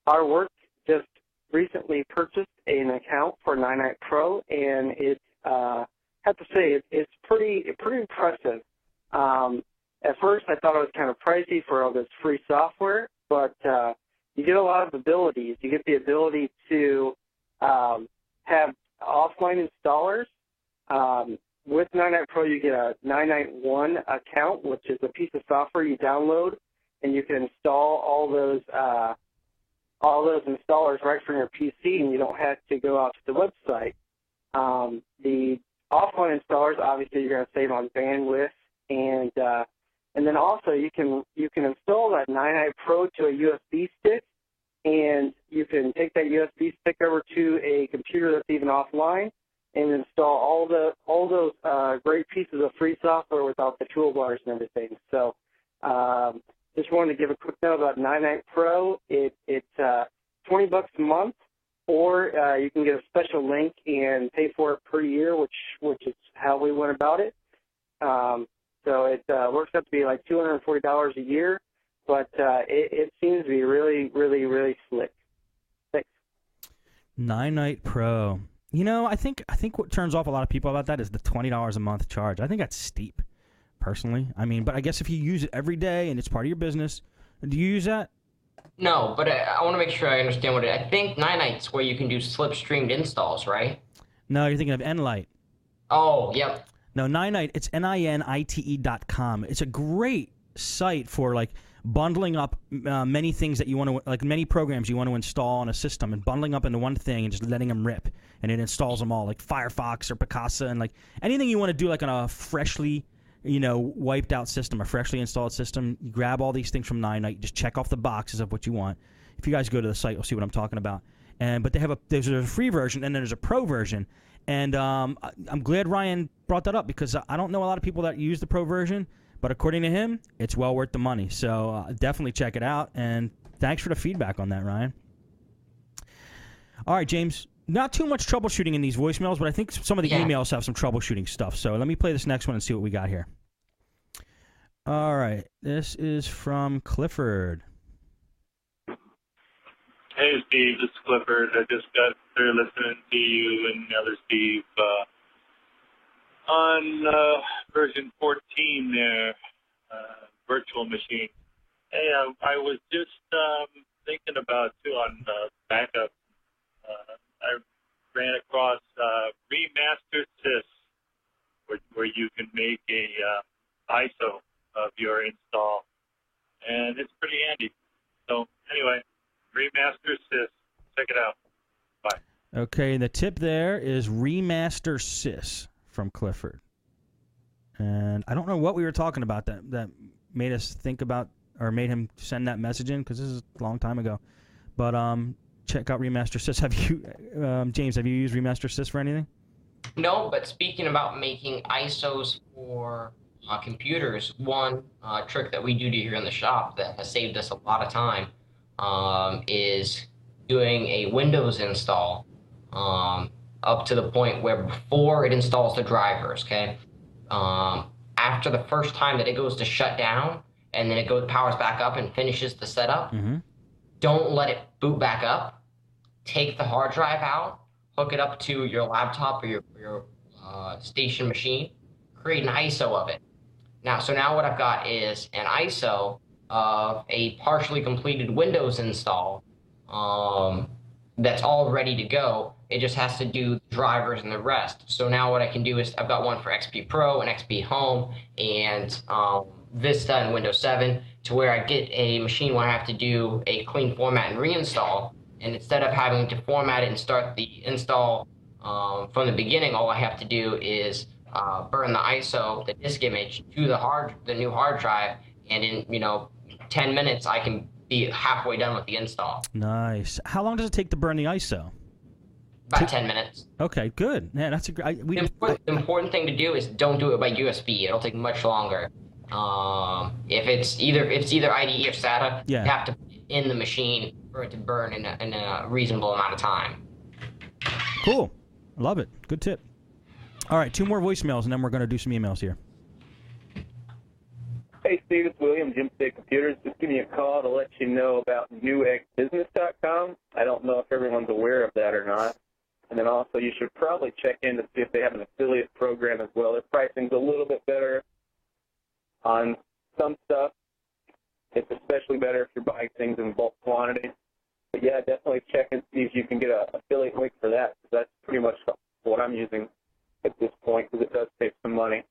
work just recently purchased an account for Nanite Pro, and it have to say it's pretty impressive. At first, I thought it was kind of pricey for all this free software, but you get a lot of abilities. You get the ability to have offline installers. With Nanite Pro, you get a Nanite One account, which is a piece of software you download, and you can install all those installers right from your PC, and you don't have to go out to the website. The offline installers, obviously, you're going to save on bandwidth, and then also you can install that Nanite Pro to a USB stick, and you can take that USB stick over to a computer that's even offline and install all those great pieces of free software without the toolbars and everything. So just wanted to give a quick note about Nanite Pro. It's $20 a month, or you can get a special link and pay for it per year, which is how we went about it. So it works out to be like $240 a year, but it seems to be really, really, really slick. Thanks. Nanite Pro. You know, I think what turns off a lot of people about that is the $20 a month charge. I think that's steep, personally. I mean, but I guess if you use it every day and it's part of your business, do you use that? No, but I want to make sure I understand what I think Nanite's where you can do slipstreamed installs, right? No, you're thinking of Nlite. Oh, yep. No, Nanite, it's NINITE.com. It's a great site for like bundling up many things that you want to, like many programs you want to install on a system, and bundling up into one thing and just letting them rip, and it installs them all, like Firefox or Picasa, and like anything you want to do, like on a freshly, wiped out system, a freshly installed system. You grab all these things from Nanite, you just check off the boxes of what you want. If you guys go to the site, you'll see what I'm talking about. But there's a free version, and then there's a pro version. And I'm glad Ryan brought that up, because I don't know a lot of people that use the pro version, but according to him, it's well worth the money. So definitely check it out, and thanks for the feedback on that, Ryan. All right, James, not too much troubleshooting in these voicemails, but I think some of the emails have some troubleshooting stuff. So let me play this next one and see what we got here. All right, this is from Clifford. Hey, Steve, this is Clifford. I just got through listening to you and the other Steve on version 14 there, virtual machine. Hey, I was just thinking about, too, on backup. I ran across Remaster Sys, where you can make a ISO of your install, and it's pretty handy. So, anyway, Remaster Sys. Check it out. Bye. Okay, the tip there is Remaster Sys from Clifford. And I don't know what we were talking about that made us think about, or made him send that message in, because this is a long time ago. But check out Remaster Sys. Have you, James, have you used Remaster Sys for anything? No, but speaking about making ISOs for computers, one trick that we do here in the shop that has saved us a lot of time is doing a Windows install up to the point where before it installs the drivers, okay? After the first time that it goes to shut down, and then it powers back up and finishes the setup, don't let it boot back up. Take the hard drive out, hook it up to your laptop or your station machine, create an ISO of it. Now what I've got is an ISO of a partially completed Windows install that's all ready to go. It just has to do the drivers and the rest. So now what I can do is I've got one for XP Pro and XP Home and Vista and Windows 7 to where I get a machine where I have to do a clean format and reinstall. And instead of having to format it and start the install from the beginning, all I have to do is burn the ISO, the disk image, to the new hard drive, and in 10 minutes I can be halfway done with the install. Nice. How long does it take to burn the ISO? About 10 minutes. Okay, good. Man, that's a great. The important thing to do is don't do it by USB. It'll take much longer. If it's either IDE or SATA, Yeah. you have to put it in the machine for it to burn in a reasonable amount of time. Cool. Love it. Good tip. All right, 2 more voicemails, and then we're going to do some emails here. Hey, Steve, it's William, Jim State Computers. Just giving you a call to let you know about newegbusiness.com. I don't know if everyone's aware of that or not. And then also you should probably check in to see if they have an affiliate program as well. Their pricing's a little bit better on some stuff. It's especially better if you're buying things in bulk quantities. But yeah, definitely check and see if you can get an affiliate link for that, because that's pretty much what I'm using at this point, because it does save some money.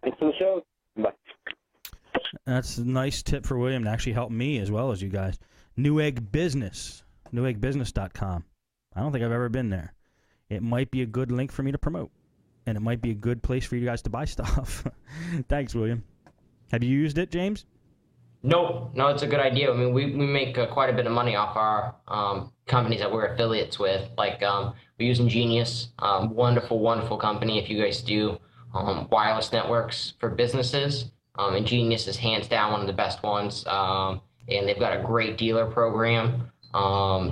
Thanks for the show. Bye. That's a nice tip for William to actually help me as well as you guys. Newegg Business, newegbusiness.com. I don't think I've ever been there. It might be a good link for me to promote, and it might be a good place for you guys to buy stuff. Thanks, William. Have you used it, James? No, it's a good idea. I mean, we make quite a bit of money off our companies that we're affiliates with. Like we use Ingenious, wonderful company. If you guys do wireless networks for businesses, Ingenious is hands down one of the best ones, and they've got a great dealer program.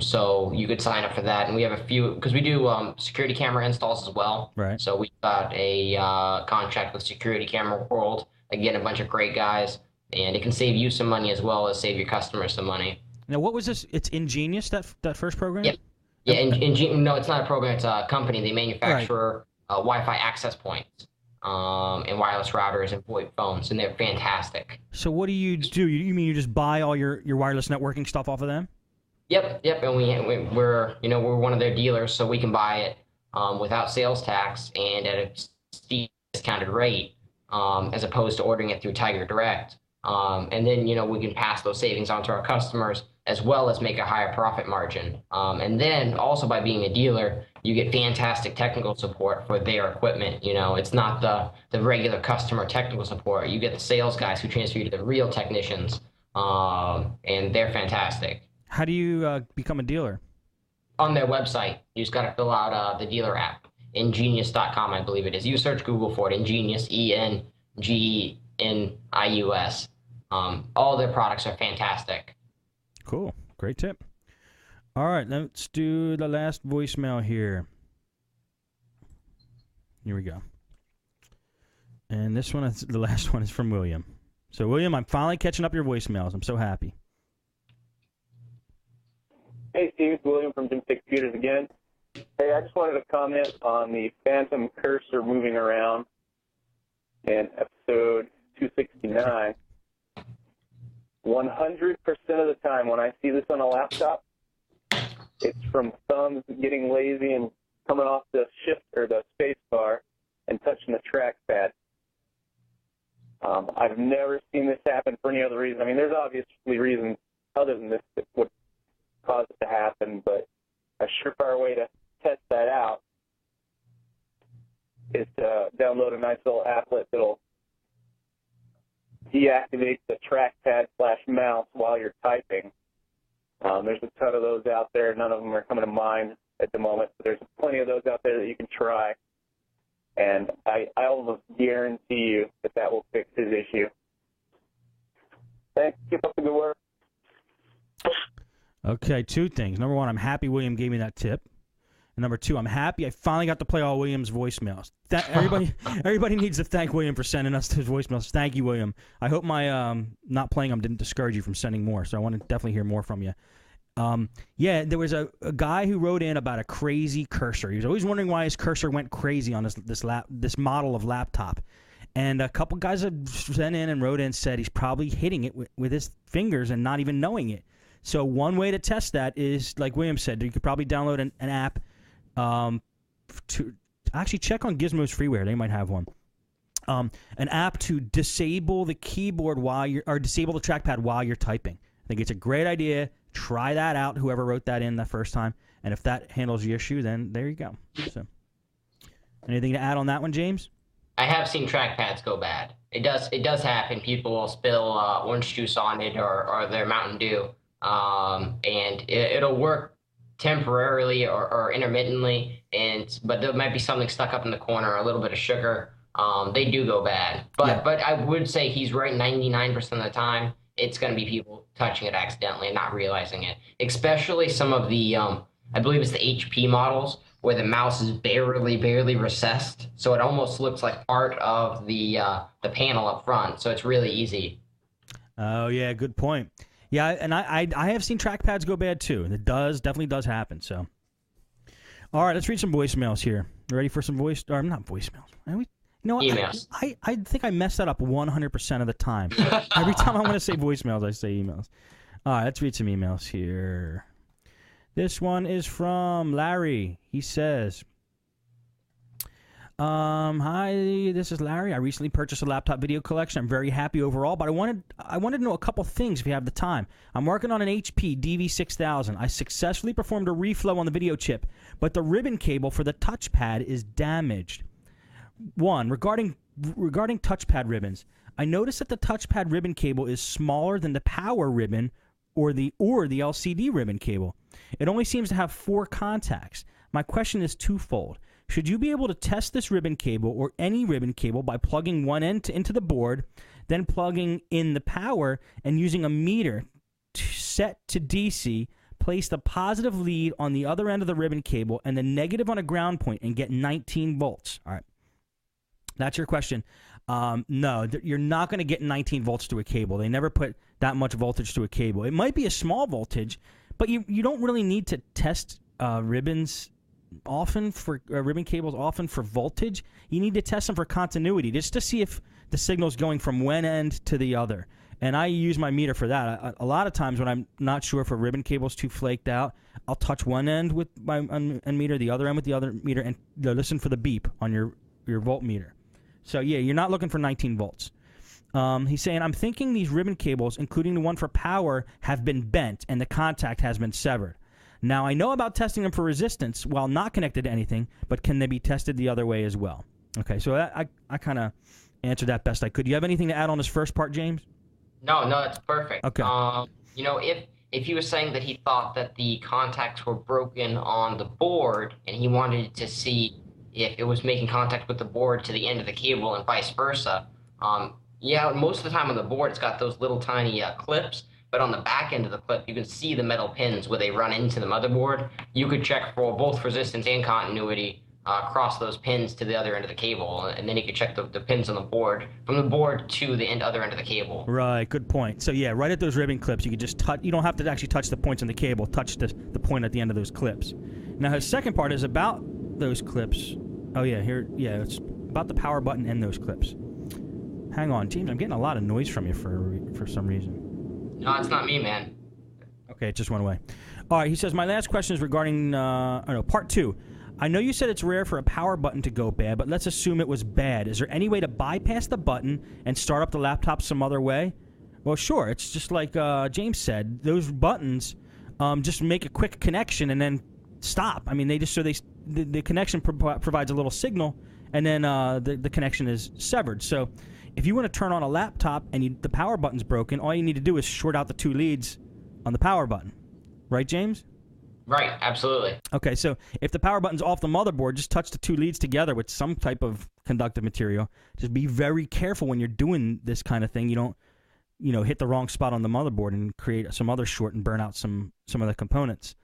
So you could sign up for that, and we have a few because we do security camera installs as well. Right. So we've got a contract with Security Camera World. Again, a bunch of great guys. And it can save you some money as well as save your customers some money. Now, what was this? It's Ingenious, that first program? Yep. Yeah, no, it's not a program. It's a company. They manufacture Wi-Fi access points and wireless routers and VoIP phones, and they're fantastic. So what do? You mean you just buy all your wireless networking stuff off of them? Yep. And we're one of their dealers, so we can buy it without sales tax and at a steep discounted rate, as opposed to ordering it through Tiger Direct. And then, we can pass those savings on to our customers as well as make a higher profit margin. And then also by being a dealer, you get fantastic technical support for their equipment. It's not the regular customer technical support. You get the sales guys who transfer you to the real technicians, and they're fantastic. How do you become a dealer? On their website, you just got to fill out the dealer app, ingenious.com, I believe it is. You search Google for it, Ingenious, ENGNIUS. All their products are fantastic. Cool. Great tip. All right, let's do the last voicemail here. Here we go. And the last one is from William. So, William, I'm finally catching up your voicemails. I'm so happy. Hey, Steve, it's William from Jim State Computers again. Hey, I just wanted to comment on the phantom cursor moving around in episode 269. 100% of the time when I see this on a laptop, it's from thumbs getting lazy and coming off the shift or the space bar and touching the trackpad. I've never seen this happen for any other reason. I mean, there's obviously reasons other than this that would cause it to happen, but a surefire way to test that out is to download a nice little applet that'll deactivate the trackpad/mouse while you're typing. There's a ton of those out there. None of them are coming to mind at the moment, but there's plenty of those out there that you can try. And I almost guarantee you that will fix his issue. Thanks. Keep up the good work. Okay, 2 things. Number 1, I'm happy William gave me that tip. And number 2, I'm happy I finally got to play all William's voicemails. Everybody needs to thank William for sending us his voicemails. Thank you, William. I hope my not playing them didn't discourage you from sending more, so I want to definitely hear more from you. Yeah, there was a guy who wrote in about a crazy cursor. He was always wondering why his cursor went crazy on this model of laptop. And a couple guys have sent in and wrote in and said he's probably hitting it with his fingers and not even knowing it. So one way to test that is, like William said, you could probably download an app to actually check on Gizmo's freeware. They might have one. An app to disable the keyboard or disable the trackpad while you're typing. I think it's a great idea. Try that out, whoever wrote that in the first time. And if that handles the issue, then there you go. So, anything to add on that one, James? I have seen trackpads go bad. It does happen. People will spill orange juice on it or their Mountain Dew, and it'll work temporarily or intermittently. But there might be something stuck up in the corner, a little bit of sugar. They do go bad. But I would say he's right 99% of the time. It's going to be people touching it accidentally and not realizing it. Especially some of the, I believe it's the HP models, where the mouse is barely recessed, so it almost looks like part of the panel up front. So it's really easy. Oh yeah, good point. Yeah, and I have seen trackpads go bad too, and it definitely does happen. So, all right, let's read some voicemails here. You ready for some not voicemails? Emails. I think I mess that up 100% of the time. Every time I want to say voicemails, I say emails. All right, let's read some emails here. This one is from Larry. He says, hi, this is Larry. I recently purchased a laptop video collection. I'm very happy overall, but I wanted to know a couple things if you have the time. I'm working on an HP DV6000. I successfully performed a reflow on the video chip, but the ribbon cable for the touchpad is damaged. One, regarding touchpad ribbons, I noticed that the touchpad ribbon cable is smaller than the power ribbon or the LCD ribbon cable. It only seems to have 4 contacts. My question is twofold. Should you be able to test this ribbon cable or any ribbon cable by plugging one end into the board, then plugging in the power and using a meter set to DC, place the positive lead on the other end of the ribbon cable and the negative on a ground point and get 19 volts? All right. That's your question. No, you're not going to get 19 volts to a cable. They never put that much voltage to a cable. It might be a small voltage, but you don't really need to test ribbons often for ribbon cables often for voltage. You need to test them for continuity just to see if the signal's going from one end to the other. And I use my meter for that. A lot of times when I'm not sure if a ribbon cable's too flaked out, I'll touch one end with my meter, the other end with the other meter, and listen for the beep on your voltmeter. So, yeah, you're not looking for 19 volts. He's saying, I'm thinking these ribbon cables, including the one for power, have been bent and the contact has been severed. Now, I know about testing them for resistance while not connected to anything, but can they be tested the other way as well? Okay, so I kind of answered that best I could. Do you have anything to add on this first part, James? No, that's perfect. Okay. If he was saying that he thought that the contacts were broken on the board and he wanted to see if it was making contact with the board to the end of the cable and vice versa. Most of the time on the board, it's got those little tiny clips, but on the back end of the clip, you can see the metal pins where they run into the motherboard. You could check for both resistance and continuity across those pins to the other end of the cable, and then you could check the pins on the board, from the board to the other end of the cable. Right, good point. So yeah, right at those ribbon clips, you could just touch, you don't have to actually touch the points on the cable, touch the point at the end of those clips. Now his second part is about those clips. Oh yeah, it's about the power button and those clips. Hang on, James, I'm getting a lot of noise from you for some reason. No, it's not me, man. Okay, it just went away. All right, he says, my last question is regarding, part 2. I know you said it's rare for a power button to go bad, but let's assume it was bad. Is there any way to bypass the button and start up the laptop some other way? Well, sure. It's just like James said. Those buttons just make a quick connection and then stop. I mean, the connection provides a little signal, and then the connection is severed. So if you want to turn on a laptop and the power button's broken, all you need to do is short out the 2 leads on the power button. Right, James? Right, absolutely. Okay, so if the power button's off the motherboard, just touch the 2 leads together with some type of conductive material. Just be very careful when you're doing this kind of thing. You don't, hit the wrong spot on the motherboard and create some other short and burn out some of the components.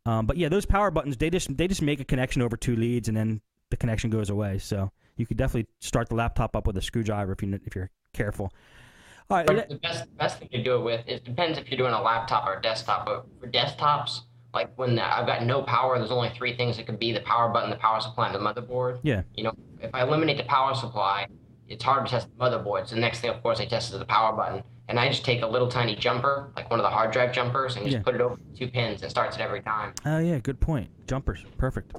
But yeah, those power buttons, they just make a connection over 2 leads, and then the connection goes away. So you could definitely start the laptop up with a screwdriver if you're careful. All right. But the best thing to do it with, it depends if you're doing a laptop or a desktop. But for desktops, like when I've got no power, there's only 3 things it could be: the power button, the power supply, and the motherboard. Yeah. If I eliminate the power supply, it's hard to test the motherboard. So the next thing, of course, I tested the power button. And I just take a little tiny jumper, like one of the hard drive jumpers, and just put it over 2 pins and starts it every time. Oh, yeah, good point. Jumpers, perfect.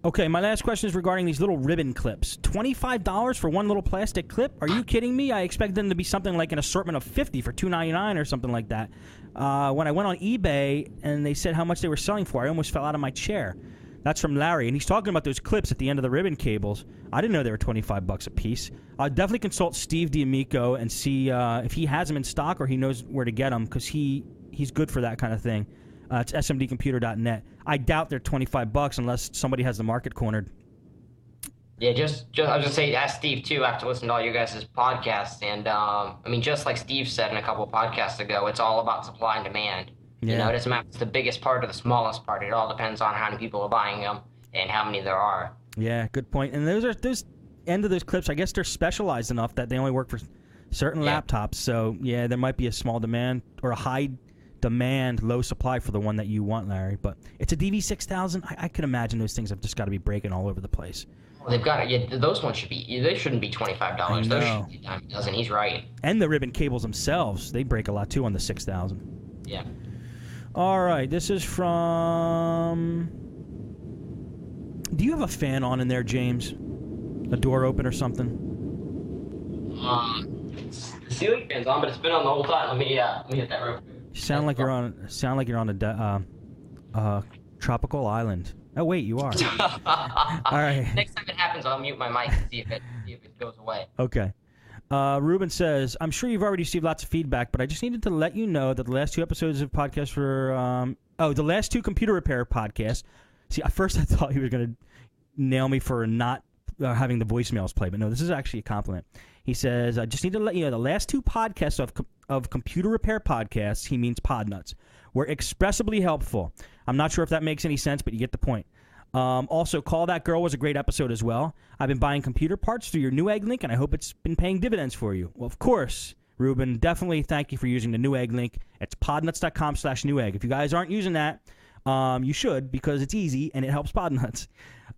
Okay, my last question is regarding these little ribbon clips. $25 for one little plastic clip? Are you kidding me? I expect them to be something like an assortment of 50 for $2.99 or something like that. When I went on eBay and they said how much they were selling for, I almost fell out of my chair. That's from Larry, and he's talking about those clips at the end of the ribbon cables. I didn't know they were $25 a piece. I'll definitely consult Steve D'Amico and see if he has them in stock or he knows where to get them, because he's good for that kind of thing. It's smdcomputer.net. I doubt they're $25 unless somebody has the market cornered. Yeah, just I was just say ask Steve too after listening to all you guys' podcasts, and I mean, just like Steve said in a couple of podcasts ago, it's all about supply and demand. Yeah. You know, it doesn't matter if it's the biggest part or the smallest part. It all depends on how many people are buying them and how many there are. Yeah, good point. And those end of those clips, I guess they're specialized enough that they only work for certain laptops. So yeah, there might be a small demand or a high demand, low supply for the one that you want, Larry. But it's a DV6000. I can imagine those things have just got to be breaking all over the place. Well, they've got it. Yeah, those ones they shouldn't be $25. Those should be a dime a dozen. He's right. And the ribbon cables themselves, they break a lot too on the 6000. Yeah. All right, this is from... Do you have a fan on in there, James? A door open or something? The ceiling fan's on, but it's been on the whole time. Let me hit that real quick. Sound like you're on a tropical island. Oh wait, you are. All right. Next time it happens, I'll mute my mic and see if it goes away. Okay. Ruben says, I'm sure you've already received lots of feedback, but I just needed to let you know that the last 2 episodes of podcasts were, the last 2 computer repair podcasts. See, at first I thought he was going to nail me for not having the voicemails play, but no, this is actually a compliment. He says, I just need to let you know the last 2 podcasts of computer repair podcasts, he means Podnutz, were expressively helpful. I'm not sure if that makes any sense, but you get the point. Also, Call That Girl was a great episode as well. I've been buying computer parts through your Newegg link, and I hope it's been paying dividends for you. Well, of course, Ruben, definitely thank you for using the Newegg link. It's podnuts.com/Newegg. If you guys aren't using that, you should, because it's easy and it helps Podnutz.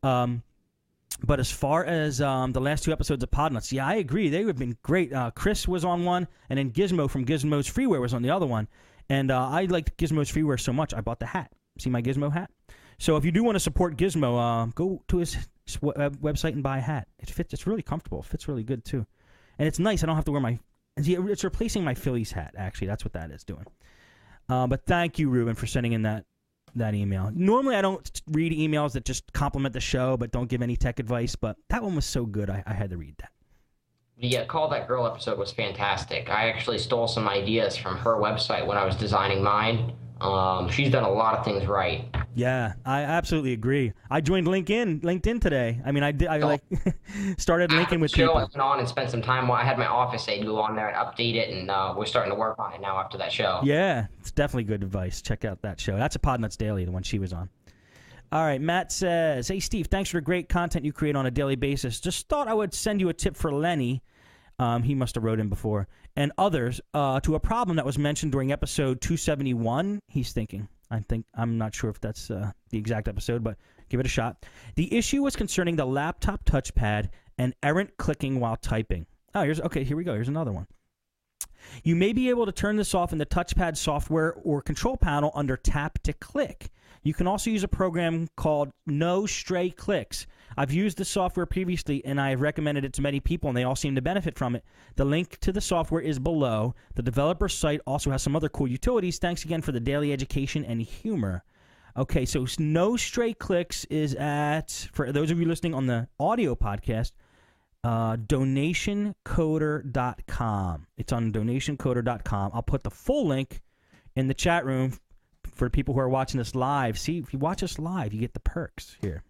But as far as the last 2 episodes of Podnutz, yeah, I agree. They have been great. Chris was on one, and then Gizmo from Gizmo's Freeware was on the other one. And I liked Gizmo's Freeware so much, I bought the hat. See my Gizmo hat? So if you do want to support Gizmo, go to his website and buy a hat. It fits. It's really comfortable. It fits really good, too. And it's nice. I don't have to wear my... It's replacing my Phillies hat, actually. That's what that is doing. But thank you, Ruben, for sending in that email. Normally, I don't read emails that just compliment the show but don't give any tech advice, but that one was so good, I had to read that. The Call That Girl episode was fantastic. I actually stole some ideas from her website when I was designing mine. She's done a lot of things right. Yeah, I absolutely agree. I joined LinkedIn today. I mean, I started linking with people. I went on and spent some time. I had my office aide go on there and update it, and we're starting to work on it now after that show. Yeah, it's definitely good advice. Check out that show. That's a Podnutz Daily, the one she was on. All right, Matt says, hey, Steve, thanks for the great content you create on a daily basis. Just thought I would send you a tip for Lenny. He must have wrote in before. And others to a problem that was mentioned during episode 271. He's thinking. I'm not sure if that's the exact episode, but give it a shot. The issue was concerning the laptop touchpad and errant clicking while typing. Oh, here we go. Here's another one. You may be able to turn this off in the touchpad software or control panel under tap to click. You can also use a program called No Stray Clicks. I've used the software previously, and I've recommended it to many people, and they all seem to benefit from it. The link to the software is below. The developer site also has some other cool utilities. Thanks again for the daily education and humor. Okay, so No Stray Clicks is at, for those of you listening on the audio podcast, donationcoder.com. It's on donationcoder.com. I'll put the full link in the chat room for people who are watching this live. See, if you watch us live, you get the perks here.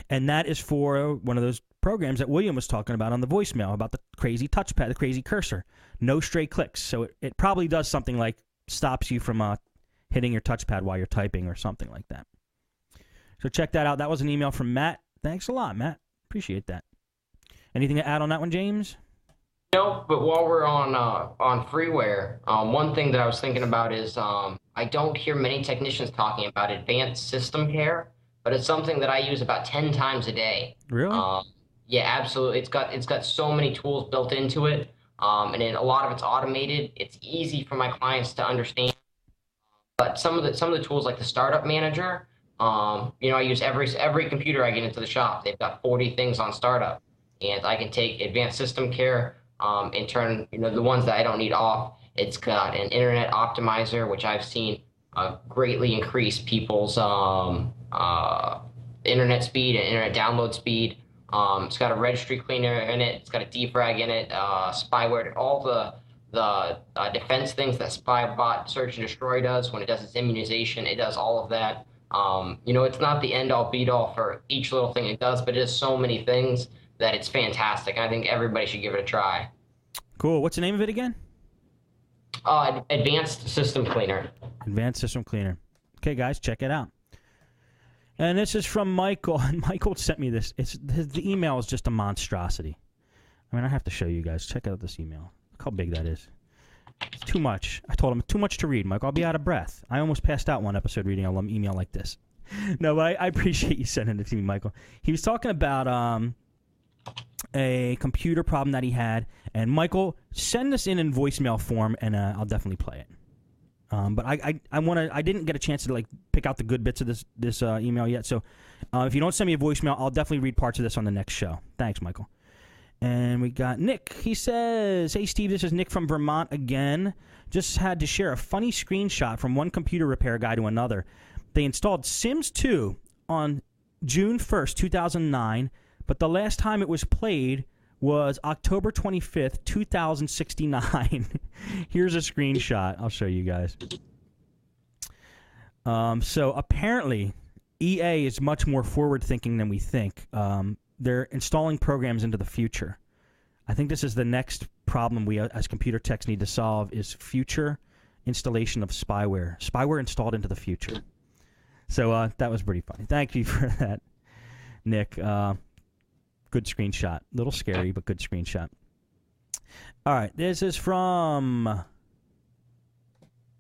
And that is for one of those programs that William was talking about on the voicemail, about the crazy touchpad, the crazy cursor. No stray clicks. So it probably does something like stops you from hitting your touchpad while you're typing or something like that. So check that out. That was an email from Matt. Thanks a lot, Matt. Appreciate that. Anything to add on that one, James? No, but while we're on freeware, one thing that I was thinking about is I don't hear many technicians talking about advanced system care, but it's something that I use about 10 times a day. Really? Yeah, absolutely. It's got so many tools built into it, and then a lot of it's automated. It's easy for my clients to understand. But some of the tools like the startup manager, I use every computer I get into the shop. They've got 40 things on startup, and I can take advanced system care and turn the ones that I don't need off. It's got an internet optimizer, which I've seen greatly increase people's internet speed and internet download speed. It's got a registry cleaner in it. It's got a defrag in it, spyware, all the defense things that Spybot Search and Destroy does when it does its immunization. It does all of that. It's not the end all beat all for each little thing it does, but it does so many things that it's fantastic. I think everybody should give it a try. Cool. What's the name of it again? Advanced System Cleaner. Advanced System Cleaner. Okay, guys, check it out. And this is from Michael. And Michael sent me this. The email is just a monstrosity. I mean, I have to show you guys. Check out this email. Look how big that is. It's too much. I told him too much to read, Michael. I'll be out of breath. I almost passed out one episode reading an email like this. No, but I appreciate you sending it to me, Michael. He was talking about a computer problem that he had. And Michael, send this in voicemail form, and I'll definitely play it. But I didn't get a chance to like pick out the good bits of this email yet. So if you don't send me a voicemail, I'll definitely read parts of this on the next show. Thanks, Michael. And we got Nick. He says, "Hey Steve, this is Nick from Vermont again. Just had to share a funny screenshot from one computer repair guy to another. They installed Sims 2 on June 1st, 2009, but the last time it was played was October 25th, 2069. Here's a screenshot. I'll show you guys. So apparently, EA is much more forward-thinking than we think. They're installing programs into the future. I think this is the next problem we as computer techs need to solve is future installation of spyware. Spyware installed into the future. So that was pretty funny. Thank you for that, Nick. Good screenshot. A little scary, but good screenshot. All right, this is from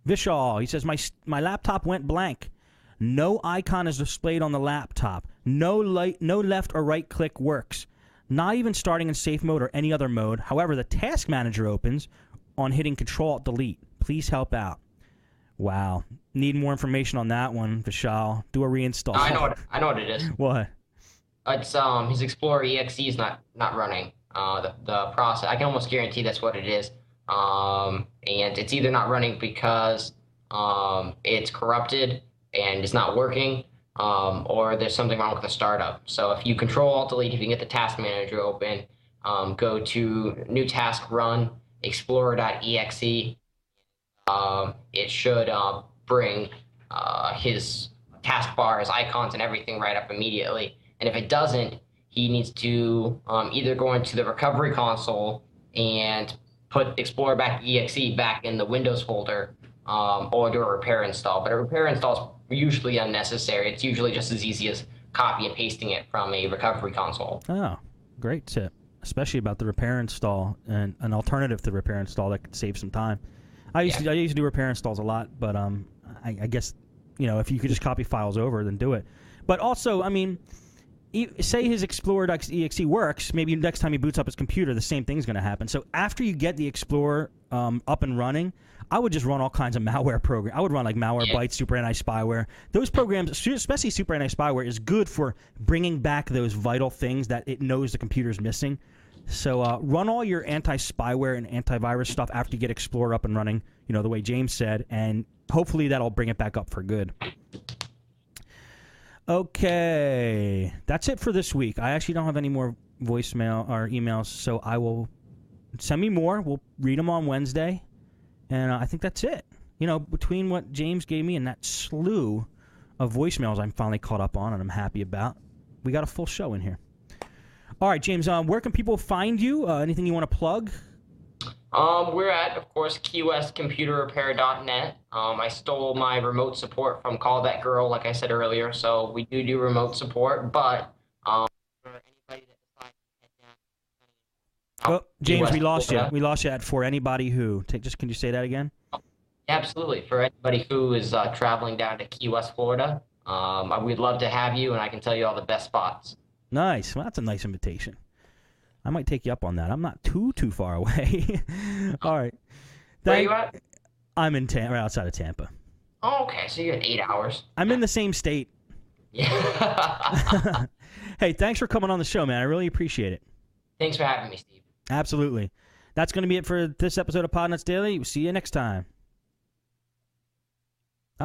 Vishal. He says, my laptop went blank. No icon is displayed on the laptop. No left or right click works. Not even starting in safe mode or any other mode. However, the task manager opens on hitting Control-Alt-Delete. Please help out. Wow. Need more information on that one, Vishal. Do a reinstall. I know what it is. What? It's his Explorer EXE is not running the process. I can almost guarantee that's what it is. And it's either not running because it's corrupted and it's not working, or there's something wrong with the startup. So if you Control-Alt-Delete, if you can get the task manager open, go to new task, run explorer.exe. It should bring his taskbar, his icons, and everything right up immediately. And if it doesn't, he needs to either go into the recovery console and put Explorer.exe back in the Windows folder, or do a repair install. But a repair install is usually unnecessary. It's usually just as easy as copy and pasting it from a recovery console. Oh, great tip. Especially about the repair install and an alternative to repair install that could save some time. I used to do repair installs a lot, but I guess if you could just copy files over, then do it. But also, I mean, say his Explorer.exe works, maybe next time he boots up his computer, the same thing's going to happen. So after you get the Explorer up and running, I would just run all kinds of malware programs. I would run like Malwarebytes, Super Anti-Spyware. Those programs, especially Super Anti-Spyware, is good for bringing back those vital things that it knows the computer's missing. So run all your anti-spyware and antivirus stuff after you get Explorer up and running, the way James said, and hopefully that'll bring it back up for good. Okay, that's it for this week. I actually don't have any more voicemail or emails, so I will send me more. We'll read them on Wednesday, and I think that's it. Between what James gave me and that slew of voicemails I'm finally caught up on and I'm happy about, we got a full show in here. All right, James, where can people find you? Anything you want to plug? We're at, of course, keywestcomputerrepair.net. I stole my remote support from Call That Girl, like I said earlier, so we do remote support, but for anybody that decides to head down... James, we lost you. We lost you at for anybody who... Can you say that again? Absolutely. For anybody who is traveling down to Key West, Florida, we'd love to have you, and I can tell you all the best spots. Nice. Well, that's a nice invitation. I might take you up on that. I'm not too far away. All right. Where are you at? I'm in right outside of Tampa. Oh, okay. So you're at 8 hours. I'm in the same state. Yeah. Hey, thanks for coming on the show, man. I really appreciate it. Thanks for having me, Steve. Absolutely. That's going to be it for this episode of Podnutz Daily. See you next time.